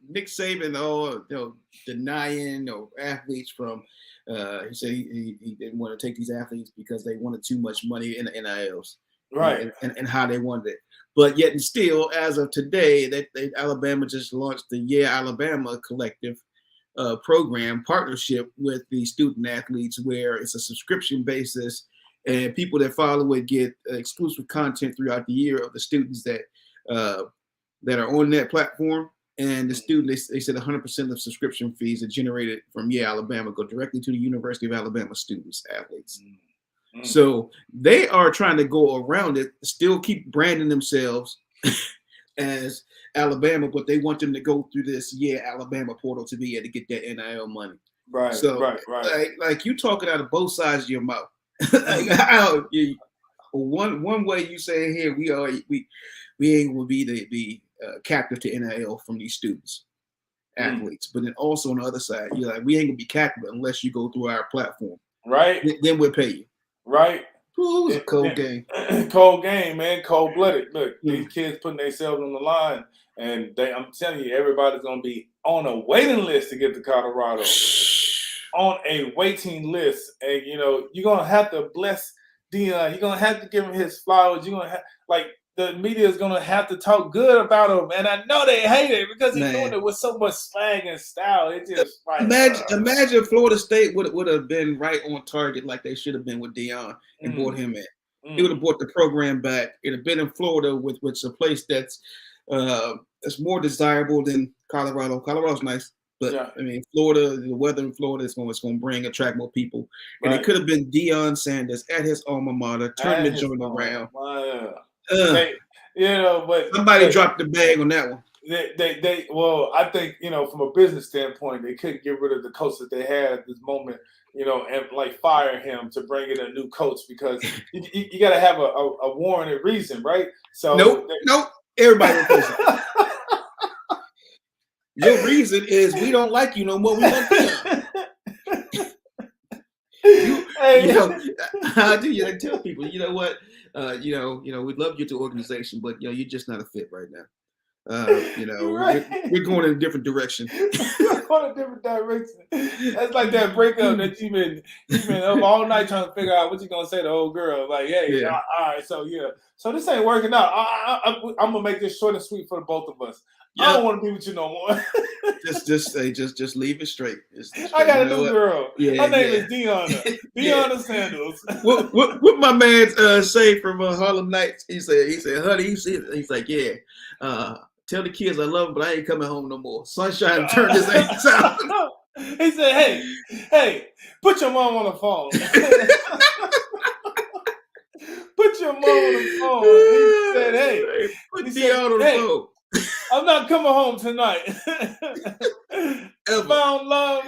Nick Saban, denying athletes from. He said he didn't want to take these athletes because they wanted too much money in the NILs, right? And how they wanted it. But yet and still, as of today, Alabama just launched the Yeah Alabama collective program partnership with the student athletes, where it's a subscription basis. And people that follow it get exclusive content throughout the year of the students that are on that platform. And the students, they said 100% of subscription fees are generated from Alabama go directly to the University of Alabama students, athletes. Mm-hmm. So they are trying to go around it, still keep branding themselves as Alabama, but they want them to go through this Alabama portal to be able to get that NIL money. Right. So, like you talking out of both sides of your mouth. One way you say here we ain't gonna be the captive to NIL from these students, athletes, but then also on the other side, you're like, we ain't gonna be captive unless you go through our platform. Right. Then we'll pay you. Right. Ooh, it was a cold game. Cold game, man. Cold blooded. Look, these kids putting themselves on the line, and I'm telling you, everybody's gonna be on a waiting list to get to Colorado. On a waiting list, and you're gonna have to bless Dion. You're gonna have to give him his flowers. You're gonna have the media is gonna have to talk good about him, and I know they hate it because he's doing it with so much slang and style. It just imagine Florida State would have been right on target like they should have been with Dion and brought him in. He would have brought the program back. It'd have been in Florida with a place that's more desirable than Colorado. Colorado's nice. But I mean, Florida, the weather in Florida is going to attract more people. And it could have been Deion Sanders at his alma mater, turn the joint around. But somebody dropped the bag on that one. Well, I think from a business standpoint, they couldn't get rid of the coach that they had at this moment, and fire him to bring in a new coach because you got to have a warranted reason, right? So nope, everybody replaces it. Your reason is we don't like you no more. We want them. How do you tell people? You know what? We'd love you to organization, but you're just not a fit right now. We're going in a different direction. We're going in a different direction. That's like that breakup that you've been up all night trying to figure out what you're gonna say to the old girl. Like, hey, all right, so this ain't working out. I'm gonna make this short and sweet for the both of us. Yep. I don't want to be with you no more. just leave it straight. I got a new girl. Her name is Deanna Sandals. What my man say from Harlem Nights? He said, honey, you see it? He's like, tell the kids I love them, but I ain't coming home no more. Sunshine turned his ass out. He said, hey, put your mom on the phone. Put your mom on the phone. He said, hey, put Dion on the phone. I'm not coming home tonight. Found love.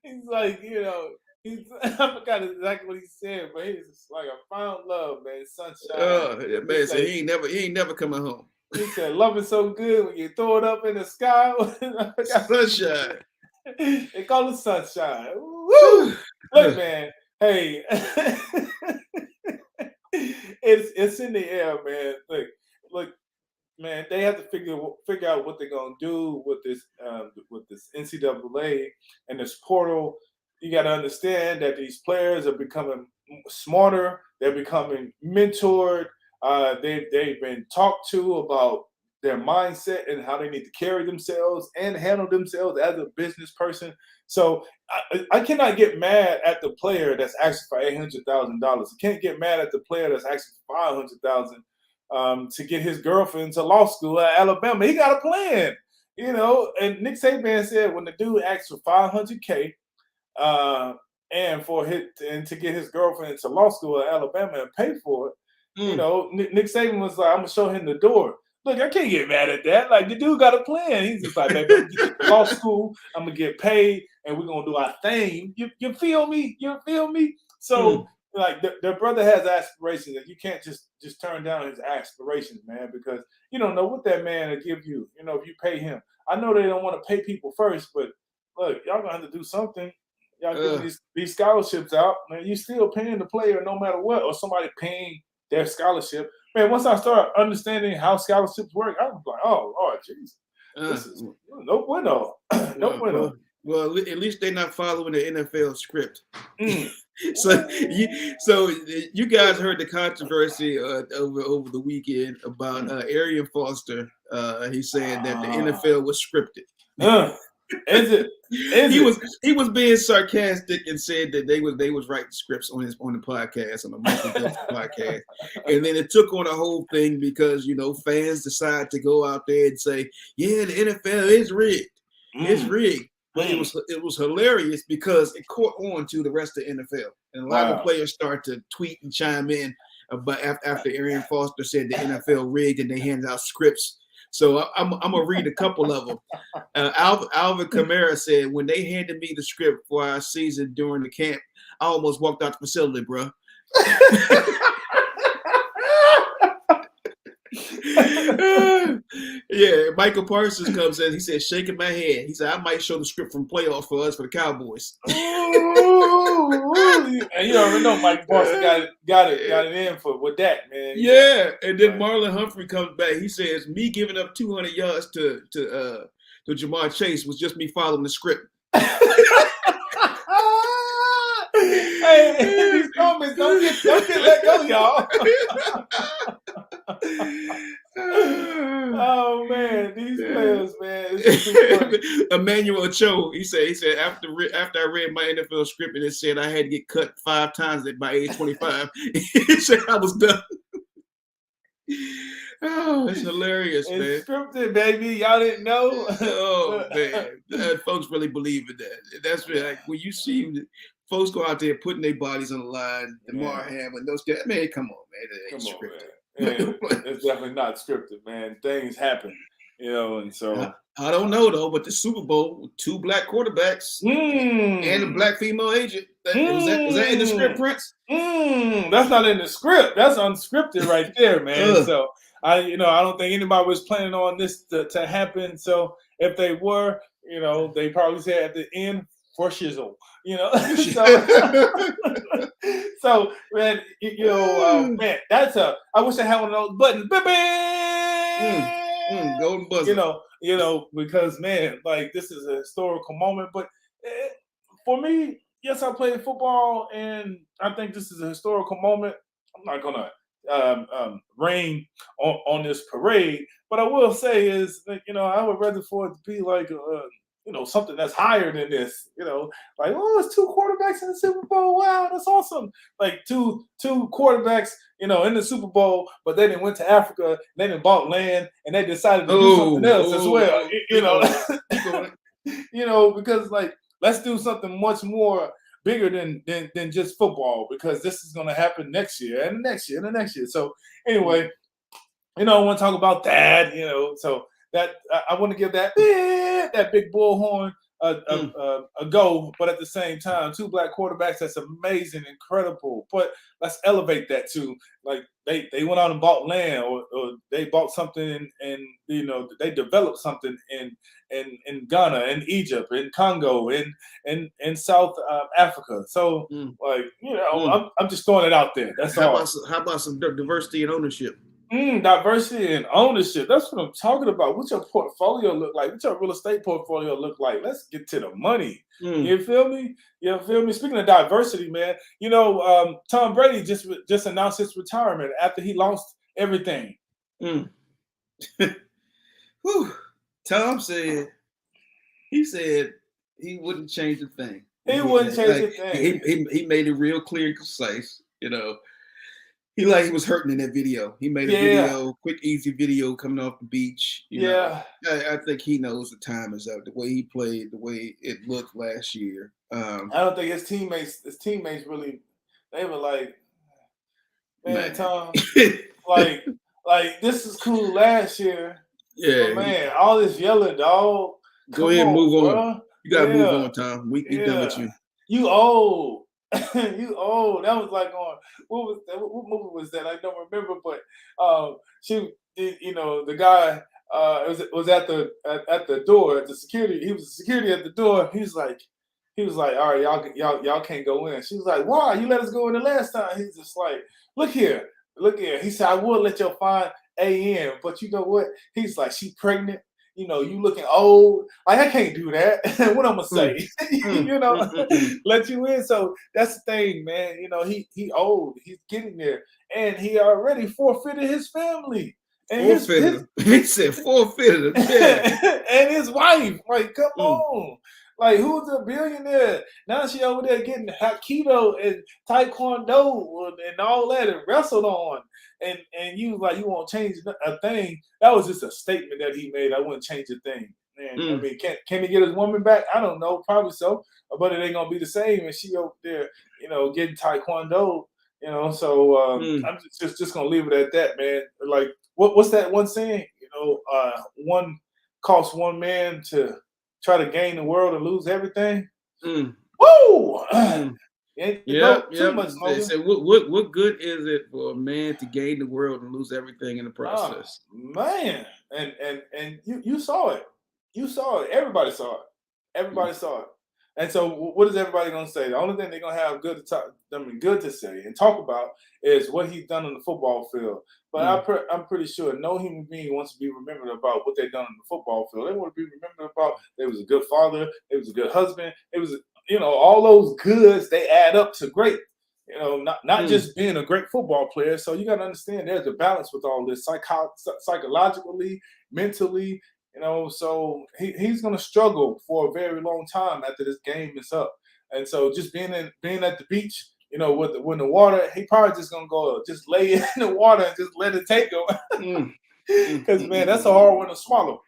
He's like, I forgot exactly what he said, but he's like, I found love, man. Sunshine. Man said he ain't never coming home. He said, love is so good when you throw it up in the sky. Sunshine. They call it sunshine. Woo! Look, man. Hey, it's in the air, man. Look. Man, they have to figure out what they're gonna do with this NCAA and this portal. You got to understand that these players are becoming smarter. They're becoming mentored. They've been talked to about their mindset and how they need to carry themselves and handle themselves as a business person. So I cannot get mad at the player that's asking for $800,000. I can't get mad at the player that's asking for $500,000. To get his girlfriend to law school at Alabama. He got a plan, and Nick Saban said when the dude asked for $500K and to get his girlfriend to law school at Alabama and pay for it, Nick Saban was like, I'm gonna show him the door. Look, I can't get mad at that. Like, the dude got a plan. He's just like, baby, I'm gonna get to law school, I'm gonna get paid, and we're gonna do our thing. You feel me? So like their brother has aspirations, and you can't just turn down his aspirations, man, because you don't know what that man will give you. If you pay him. I know they don't want to pay people first, but look, y'all gonna have to do something. Y'all giving these scholarships out, man. You still paying the player no matter what, or somebody paying their scholarship. Man, once I start understanding how scholarships work, I was like, oh Lord, Jesus, this is no bueno, no bueno. Well, at least they're not following the NFL script. So you guys heard the controversy over the weekend about Arian Foster. He said that the NFL was scripted. Is it? He was being sarcastic and said that they was writing scripts on the podcast, on the Michael Delta podcast, and then it took on a whole thing because fans decided to go out there and say, yeah, the NFL is rigged. It's rigged. But it was hilarious because it caught on to the rest of the NFL. And a lot of players start to tweet and chime in But after Arian Foster said the NFL rigged and they handed out scripts. So I'm gonna read a couple of them. Alvin Kamara said, when they handed me the script for our season during the camp, I almost walked out the facility, bro. Yeah, Michael Parsons comes in. He said, shaking my head. He said, I might show the script from playoffs for us for the Cowboys. And you already know Mike Parsons got it in with that, man. Yeah, and then Marlon Humphrey comes back. He says, me giving up 200 yards to Jamar Chase was just me following the script. Hey, these comments don't get let go, y'all. Oh man, these players, man. Emmanuel Cho, he said after I read my NFL script and it said I had to get cut 5 times by age 25, he said I was done. Oh, it's hilarious, man. It's scripted, baby. Y'all didn't know. Oh man, folks really believe in that. That's really, like when you see folks go out there putting their bodies on the line, Damar Hamlin, those guys. Man, come on, man. It ain't scripted. It's definitely not scripted, man. Things happen, and so I don't know though. But the Super Bowl with 2 black quarterbacks and a black female agent. Was that in the script, Prince? That's not in the script. That's unscripted right there, man. So I don't think anybody was planning on this to happen. So if they were, they probably said at the end for shizzle, So man, man, that's I wish I had one of those buttons. Golden buzzer. Because man, like this is a historical moment. But for me, yes, I played football, and I think this is a historical moment. I'm not gonna rain on this parade, but I will say is that I would rather for it to be like something that's higher than this. Like it's 2 quarterbacks in the Super Bowl. Wow, that's awesome. Like two quarterbacks, in the Super Bowl, but they didn't went to Africa, and they didn't bought land, and they decided to do something else as well. Because like let's do something much more bigger than just football, because this is going to happen next year and the next year and the next year. So anyway, I want to talk about that. So that I want to give that big bullhorn a go, but at the same time, 2 black quarterbacks, that's amazing, incredible. But let's elevate that to like they went out and bought land, or they bought something and they developed something in Ghana, in Egypt, in Congo, in South Africa. So I'm just throwing it out there. That's all. How about some diversity and ownership? Diversity and ownership. That's what I'm talking about. What's your portfolio look like? What's your real estate portfolio look like? Let's get to the money. You feel me? Speaking of diversity, man, Tom Brady just announced his retirement after he lost everything. Tom said he wouldn't change a thing. He wouldn't change a thing. He made it real clear and concise. He was hurting in that video. He made a video, quick, easy video coming off the beach. I think he knows the time is up. The way he played, the way it looked last year. I don't think his teammates really. They were like, man. Tom, like this is cool last year. Yeah, but man, all this yelling, dog. Go ahead and move on. You gotta move on, Tom. We done with you. You old. You old. That was like on what movie was that? I don't remember, but the guy was at the door at the security. He was security at the door. He was like, all right, y'all can't go in. She was like, why? You let us go in the last time. He's just like, look here. He said, I would let your fine A in, but you know what? He's like, she pregnant. You looking old. Like, I can't do that. What I'm gonna say? Let you in. So that's the thing, man. He old. He's getting there, and he already forfeited his family. And he said forfeited. Yeah. And his wife. Like, come on. Like, who's a billionaire? Now she over there getting Aikido and Taekwondo and all that and wrestled on. And you like, you won't change a thing. That was just a statement that he made. I wouldn't change a thing. And I mean, can he get his woman back? I don't know. Probably so. But it ain't gonna be the same. And she over there, getting Taekwondo, So Mm. I'm just gonna leave it at that, man. Like, what's that one saying? One costs one man to try to gain the world and lose everything. Mm. Woo! Mm. Ain't to go Yep, too yep. much They longer. said, what good is it for a man to gain the world and lose everything in the Oh process? man, and you saw it. You saw it. Everybody saw it. Mm. Everybody saw it. And so, what is everybody gonna say? The only thing they're gonna have good to talk, good to say and talk about is what he's done on the football field. But Mm. I'm pretty sure no human being wants to be remembered about what they've done on the football field. They want to be remembered about they was a good father, they was a good husband, it was all those goods they add up to great. Not Mm. just being a great football player. So you got to understand there's a balance with all this psychologically, mentally. So he's going to struggle for a very long time after this game is up. And so just being at the beach, when the water, he probably just gonna go just lay in the water and just let it take him. Mm. Because man, that's a hard one to swallow.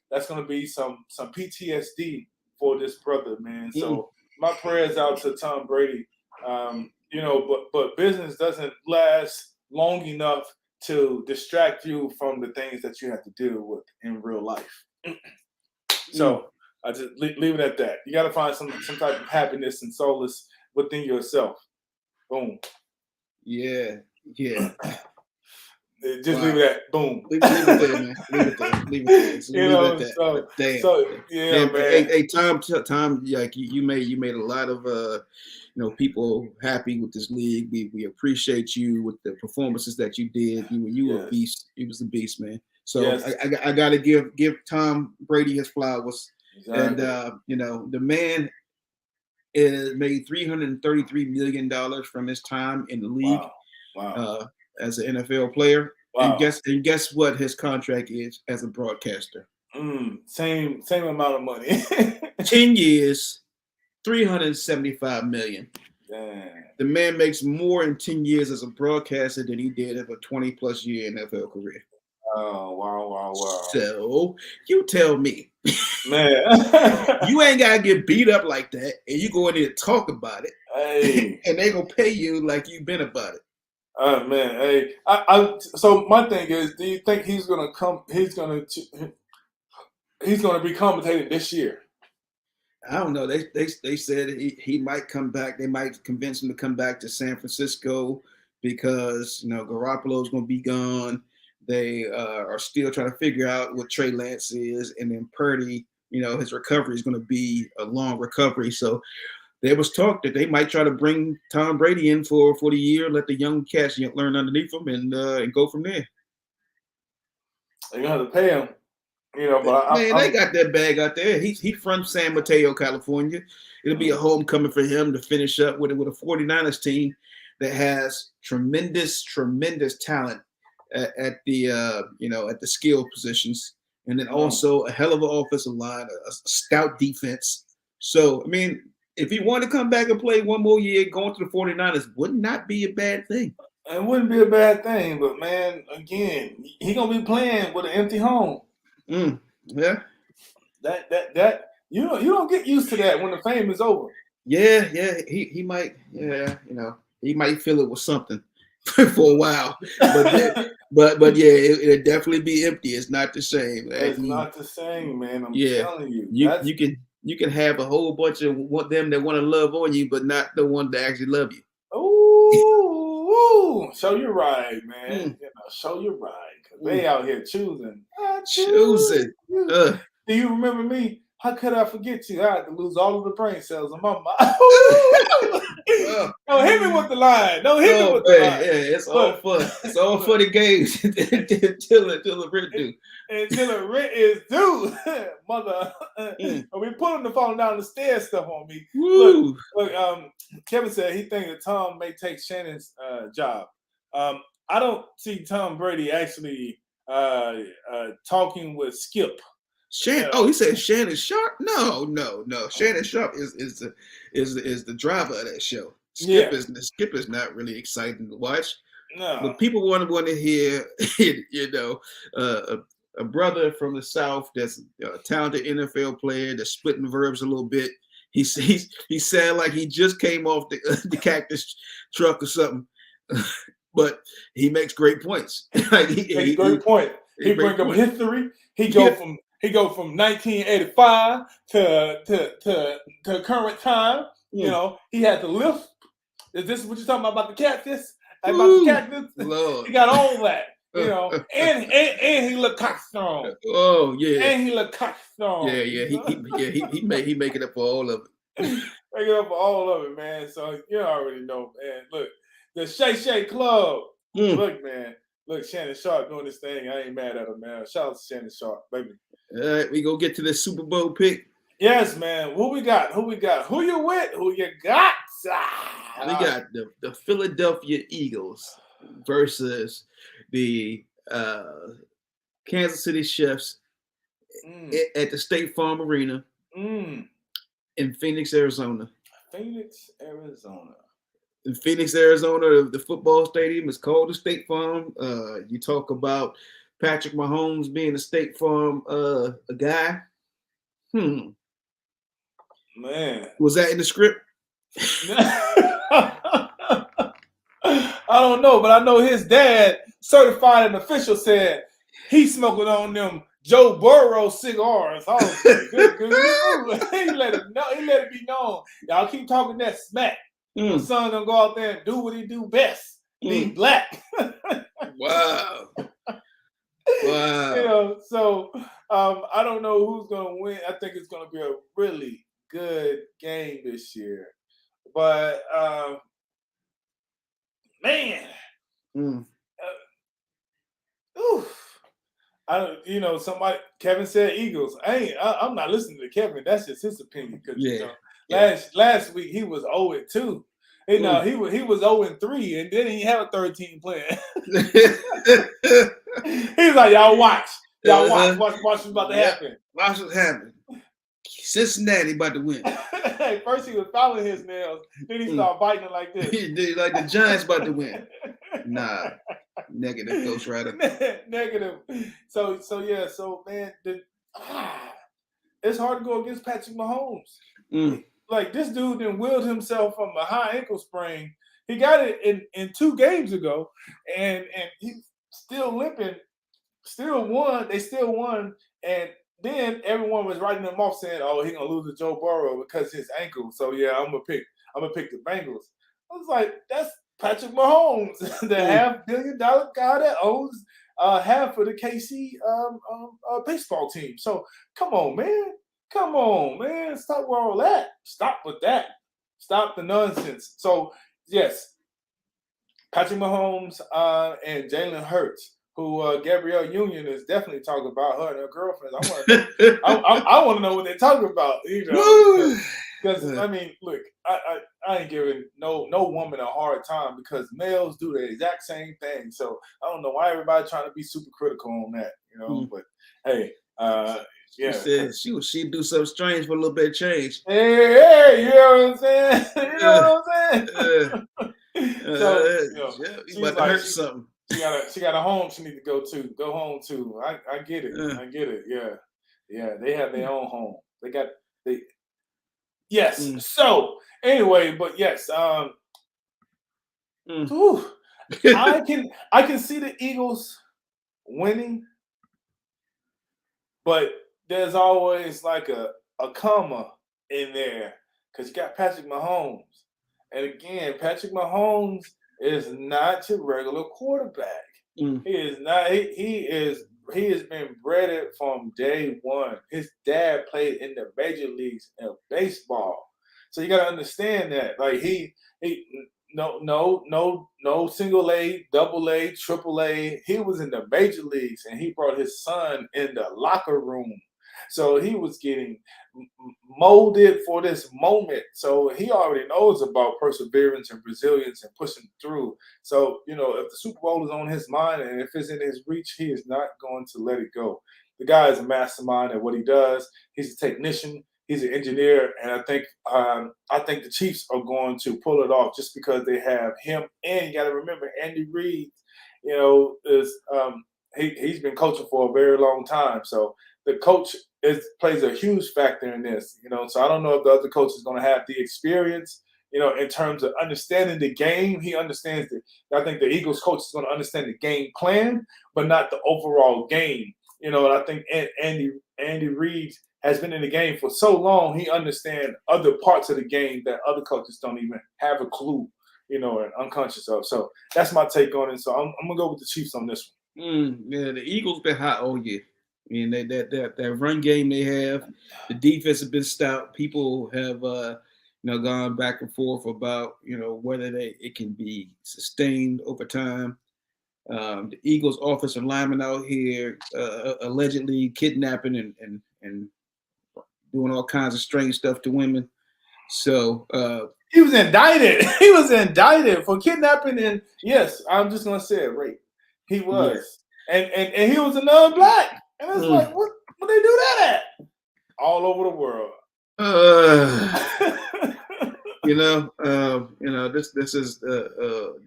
That's gonna be some PTSD for this brother, man. Mm. So my prayers out to Tom Brady. But business doesn't last long enough to distract you from the things that you have to deal with in real life. So I just leave it at that. You got to find some type of happiness and solace within yourself. Boom. Yeah. Just leave it at boom. Leave it there, man. Leave it there. Leave it at that. So, Damn. yeah, man. Hey, Tom, like you made a lot of people happy with this league. We appreciate you with the performances that you did. You were a beast. You was a beast, man. So yes. I got to give Tom Brady his flowers. Exactly. And the man is made $333 million from his time in the league. Wow. As an NFL player. Wow. And guess what his contract is as a broadcaster? Same amount of money. 10 years, $375 million. Damn. The man makes more in 10 years as a broadcaster than he did of a 20+ year NFL career. Oh, wow. So you tell me, man, you ain't gotta get beat up like that, and you go in there to talk about it, hey. and they gonna pay you like you've been about it. Man, hey, so my thing is, do you think he's gonna be commentating this year? I don't know. They said he might come back. They might convince him to come back to San Francisco because Garoppolo's going to be gone. They are still trying to figure out what Trey Lance is, and then Purdy. His recovery is going to be a long recovery. So there was talk that they might try to bring Tom Brady in for the year, let the young cats learn underneath him, and go from there. They're gonna have to pay him. But they got that bag out there. He's from San Mateo, California. It'll be a homecoming for him to finish up with a 49ers team that has tremendous talent at the skill positions, and then also a hell of an offensive line, a stout defense. So I mean, if he wanted to come back and play one more year, going to the 49ers would not be a bad thing. It wouldn't be a bad thing, but man, again, he gonna be playing with an empty home. Yeah. That you don't get used to that when the fame is over. Yeah. He might. Yeah, he might feel it was something for a while, but yeah, it'll definitely be empty. It's not the same. It's not the same, man. I'm telling you. You can have a whole bunch of them that want to love on you, but not the one that actually love you. Ooh, show your ride, man. Show your ride. They out here choosing. Choosing. Do you remember me? How could I forget you? I had to lose all of the brain cells in my mind. Don't hit me with the line. Don't hit me with the line. Yeah, it's all fun. It's all for the games until the rent due. Until the rent is due, mother. We put him to falling down the stairs stuff on me. Look. Kevin said he thinks that Tom may take Shannon's job. I don't see Tom Brady actually talking with Skip. Shannon. Oh, he said Shannon Sharp. No. Shannon Sharp is the driver of that show. Skip is not really exciting to watch. No. But people want to hear, a brother from the South that's a talented NFL player that's splitting verbs a little bit. He sound like he just came off the cactus truck or something. But he makes great points. Like Makes great point. He bring up history. He go from 1985 to current time. You know, he had the lift. Is this what you're talking about the cactus? About the cactus? Lord. He got all that. You know, and he look cockstrong. Oh yeah. And he look cockstrong. Yeah. He make it up for all of it. Make it up for all of it, man. So you already know, man. Look, the Shay Club. Look, man. Look, Shannon Sharp doing this thing. I ain't mad at him, man. Shout out to Shannon Sharp, baby. All right, we go get to the Super Bowl pick. Yes, man. Who we got? Who you with? Who you got? We got the Philadelphia Eagles versus the Kansas City Chiefs at the State Farm Arena in Phoenix, Arizona. In Phoenix, Arizona, the football stadium is called the State Farm. You talk about Patrick Mahomes being a State Farm a guy. Man. Was that in the script? I don't know, but I know his dad, certified and official, said he's smoking on them Joe Burrow cigars. I was like, good. He let it be known. Y'all keep talking that smack. My son gonna go out there and do what he do best. Be black. Wow. You know, so I don't know who's gonna win. I think it's gonna be a really good game this year. But man, somebody Kevin said Eagles. I'm not listening to Kevin. That's just his opinion. Because last week he was 0-2. You know, he was 0-3, and then he had a 13 playing. He's like, y'all watch. Watch what's about to happen. Watch what's happening. Cincinnati about to win. First he was filing his nails, then he started biting it like this. Like the Giants about to win. Nah, negative, Ghost Rider. Negative. So man, it's hard to go against Patrick Mahomes. Like this dude then willed himself from a high ankle sprain. He got it in 2 games ago, and he's still limping. Still won. They still won, and then everyone was writing him off saying, "Oh, he's gonna lose to Joe Burrow because his ankle." So yeah, I'm gonna pick the Bengals. I was like, that's Patrick Mahomes, the $500 million guy that owns half of the KC baseball team. So come on, man. Stop with all that. Stop with that. Stop the nonsense. So yes, Patrick Mahomes and Jalen Hurts, who Gabrielle Union is definitely talking about, her and her girlfriends. I want to know what they're talking about, you know, because I mean, look, I ain't giving no woman a hard time because males do the exact same thing. So I don't know why everybody's trying to be super critical on that, you know. But hey, yeah, she said she'd do something strange for a little bit of change. Hey, you know what I'm saying? You know what I'm saying? So you about to hurt something. She got a home she need to go home to. I get it. I get it. Yeah. They have their own home. Yes. So anyway, but yes. I can see the Eagles winning, but there's always like a comma in there because you got Patrick Mahomes, and again, Patrick Mahomes is not your regular quarterback. He is not. He has been bred from day one. His dad played in the major leagues of baseball, so you got to understand that. Like no single A, double A, triple A. He was in the major leagues, and he brought his son in the locker room. So he was getting molded for this moment. So he already knows about perseverance and resilience and pushing through. So, you know, if the Super Bowl is on his mind and if it's in his reach, he is not going to let it go. The guy is a mastermind at what he does. He's a technician. He's an engineer. And I think the Chiefs are going to pull it off just because they have him. And you got to remember, Andy Reid, you know, he's been coaching for a very long time. So the coach plays a huge factor in this. So I don't know if the other coach is going to have the experience. In terms of understanding the game, he understands it. I think the Eagles coach is going to understand the game plan, but not the overall game. And I think Andy Reid has been in the game for so long, he understands other parts of the game that other coaches don't even have a clue, and unconscious of. So that's my take on it. So I'm gonna go with the Chiefs on this one. Yeah, the Eagles been hot all year. I mean, that run game they have, the defense has been stout. People have gone back and forth about whether it can be sustained over time. The Eagles' offensive lineman out here allegedly kidnapping and doing all kinds of strange stuff to women. So he was indicted. He was indicted for kidnapping, and yes, I'm just gonna say it, rape. He was, and he was a non-black, and it's like, what they do that at? All over the world. This is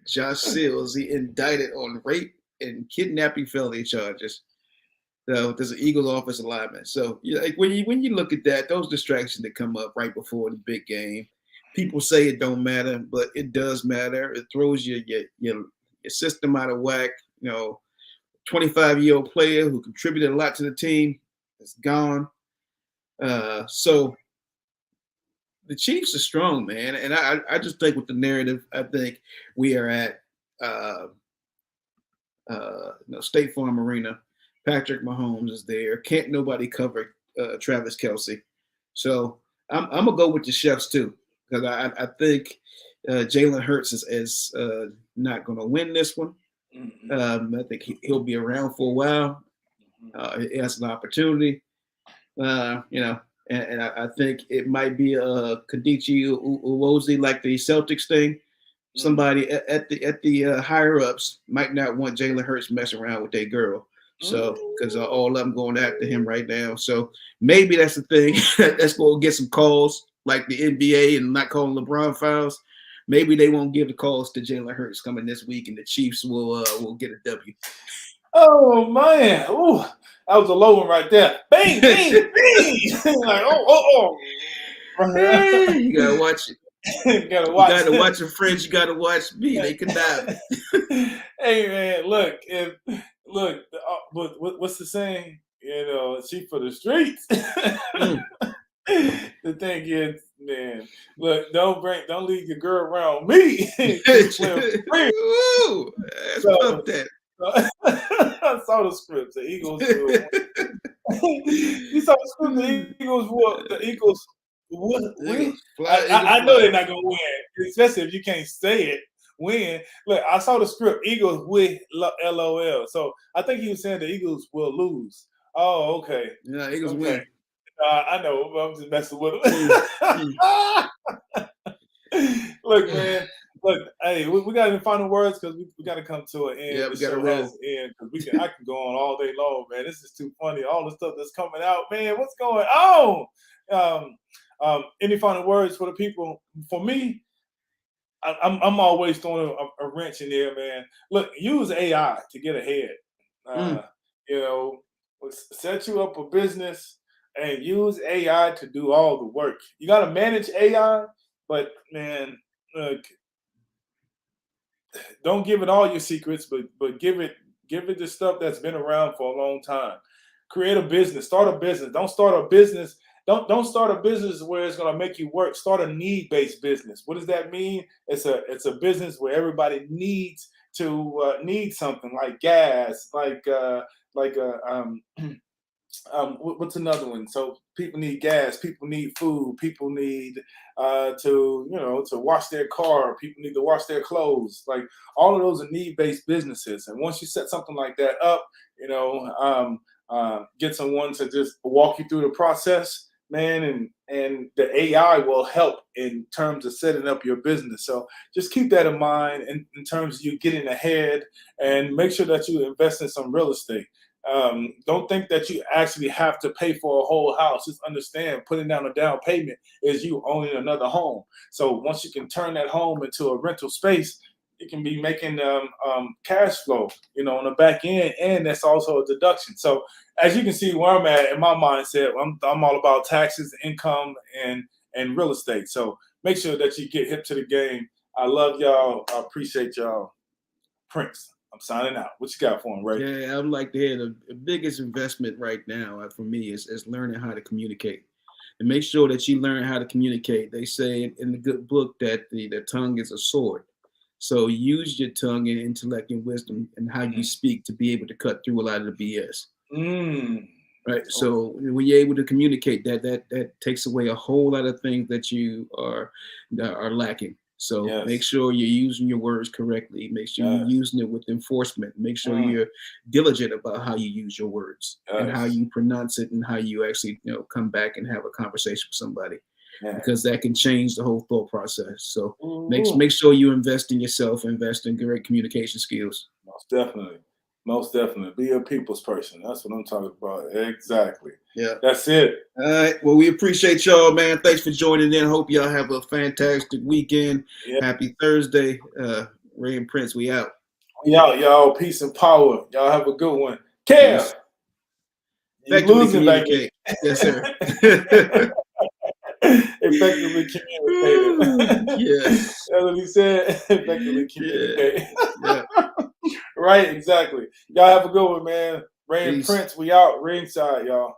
Josh Seals. He indicted on rape and kidnapping felony charges. So there's an Eagles offensive lineman. So like when you look at that, those distractions that come up right before the big game, people say it don't matter, but it does matter. It throws your system out of whack. 25-year-old player who contributed a lot to the team is gone. So the Chiefs are strong, man. And I just think with the narrative, I think we are at State Farm Arena. Patrick Mahomes is there. Can't nobody cover Travis Kelce. So I'm gonna go with the Chefs too, because I think Jalen Hurts is not gonna win this one. I think he'll be around for a while. He has an opportunity. And I think it might be a Kadichi Uwozi like the Celtics thing. Somebody at the higher ups might not want Jalen Hurts messing around with their girl. So because all of them going after him right now. So maybe that's the thing that's going to get some calls like the NBA and not calling LeBron fouls. Maybe they won't give the calls to Jalen Hurts coming this week, and the Chiefs will get a W. Oh man! Ooh, that was a low one right there. Bang, bang, bang! Like oh. You gotta watch it. You gotta watch your friends. You gotta watch me. They can die. Hey man, look. What's the saying? She for the streets. The thing is, man, look, don't leave your girl around me. Ooh, so, that. I saw the script. The Eagles. You saw the script. The Eagles. What? The Eagles. Win. I know they're not gonna win, especially if you can't say it. Win. Look, I saw the script. Eagles with LOL. So I think he was saying the Eagles will lose. Oh, okay. Yeah, Eagles win. I know, but I'm just messing with him. Look, man. Look, hey, we got any final words because we got to come to an end. Yeah, we got to roll. Because I can go on all day long, man. This is too funny. All the stuff that's coming out, man. What's going on? Any final words for the people? For me, I'm always throwing a wrench in there, man. Look, use AI to get ahead. Set you up a business and use AI to do all the work. You got to manage AI, but man, look, don't give it all your secrets, but give it the stuff that's been around for a long time. Create a business. Start a business. Don't start a business. Don't start a business where it's going to make you work. Start a need-based business. What does that mean? It's a business where everybody needs something like gas, what's another one? So people need gas, people need food, people need to wash their car, people need to wash their clothes. Like all of those are need-based businesses. And once you set something like that up, get someone to just walk you through the process, man, and the AI will help in terms of setting up your business. So just keep that in mind in terms of you getting ahead, and make sure that you invest in some real estate. Don't think that you actually have to pay for a whole house. Just understand putting down a down payment is you owning another home. So once you can turn that home into a rental space, you can be making cash flow, on the back end, and that's also a deduction. So as you can see where I'm at in my mindset, I'm all about taxes, income, and real estate. So make sure that you get hip to the game. I love y'all. I appreciate y'all. Prince, I'm signing out. What you got for him, Ray? Yeah, I would like to hear the biggest investment right now for me is learning how to communicate. And make sure that you learn how to communicate. They say in the good book that the tongue is a sword. So use your tongue and intellect and wisdom and how you speak to be able to cut through a lot of the BS. Right. So when you're able to communicate, that takes away a whole lot of things that you are lacking. So make sure you're using your words correctly. Make sure you're using it with enforcement. Make sure you're diligent about how you use your words and how you pronounce it and how you actually, come back and have a conversation with somebody, because that can change the whole thought process. So make sure you invest in yourself, invest in great communication skills. Most definitely. Be a people's person. That's what I'm talking about. Exactly. Yeah. That's it. All right. Well, we appreciate y'all, man. Thanks for joining in. Hope y'all have a fantastic weekend. Yeah. Happy Thursday. Ray and Prince, we out. We out, y'all. Peace and power. Y'all have a good one. Kev. Yes. You losing, baby. Yes, sir. Effectively communicated. Yes. That's what he said. Effectively communicated. Yeah. Right, exactly. Y'all have a good one, man. Ray and Prince, we out. Ringside, y'all.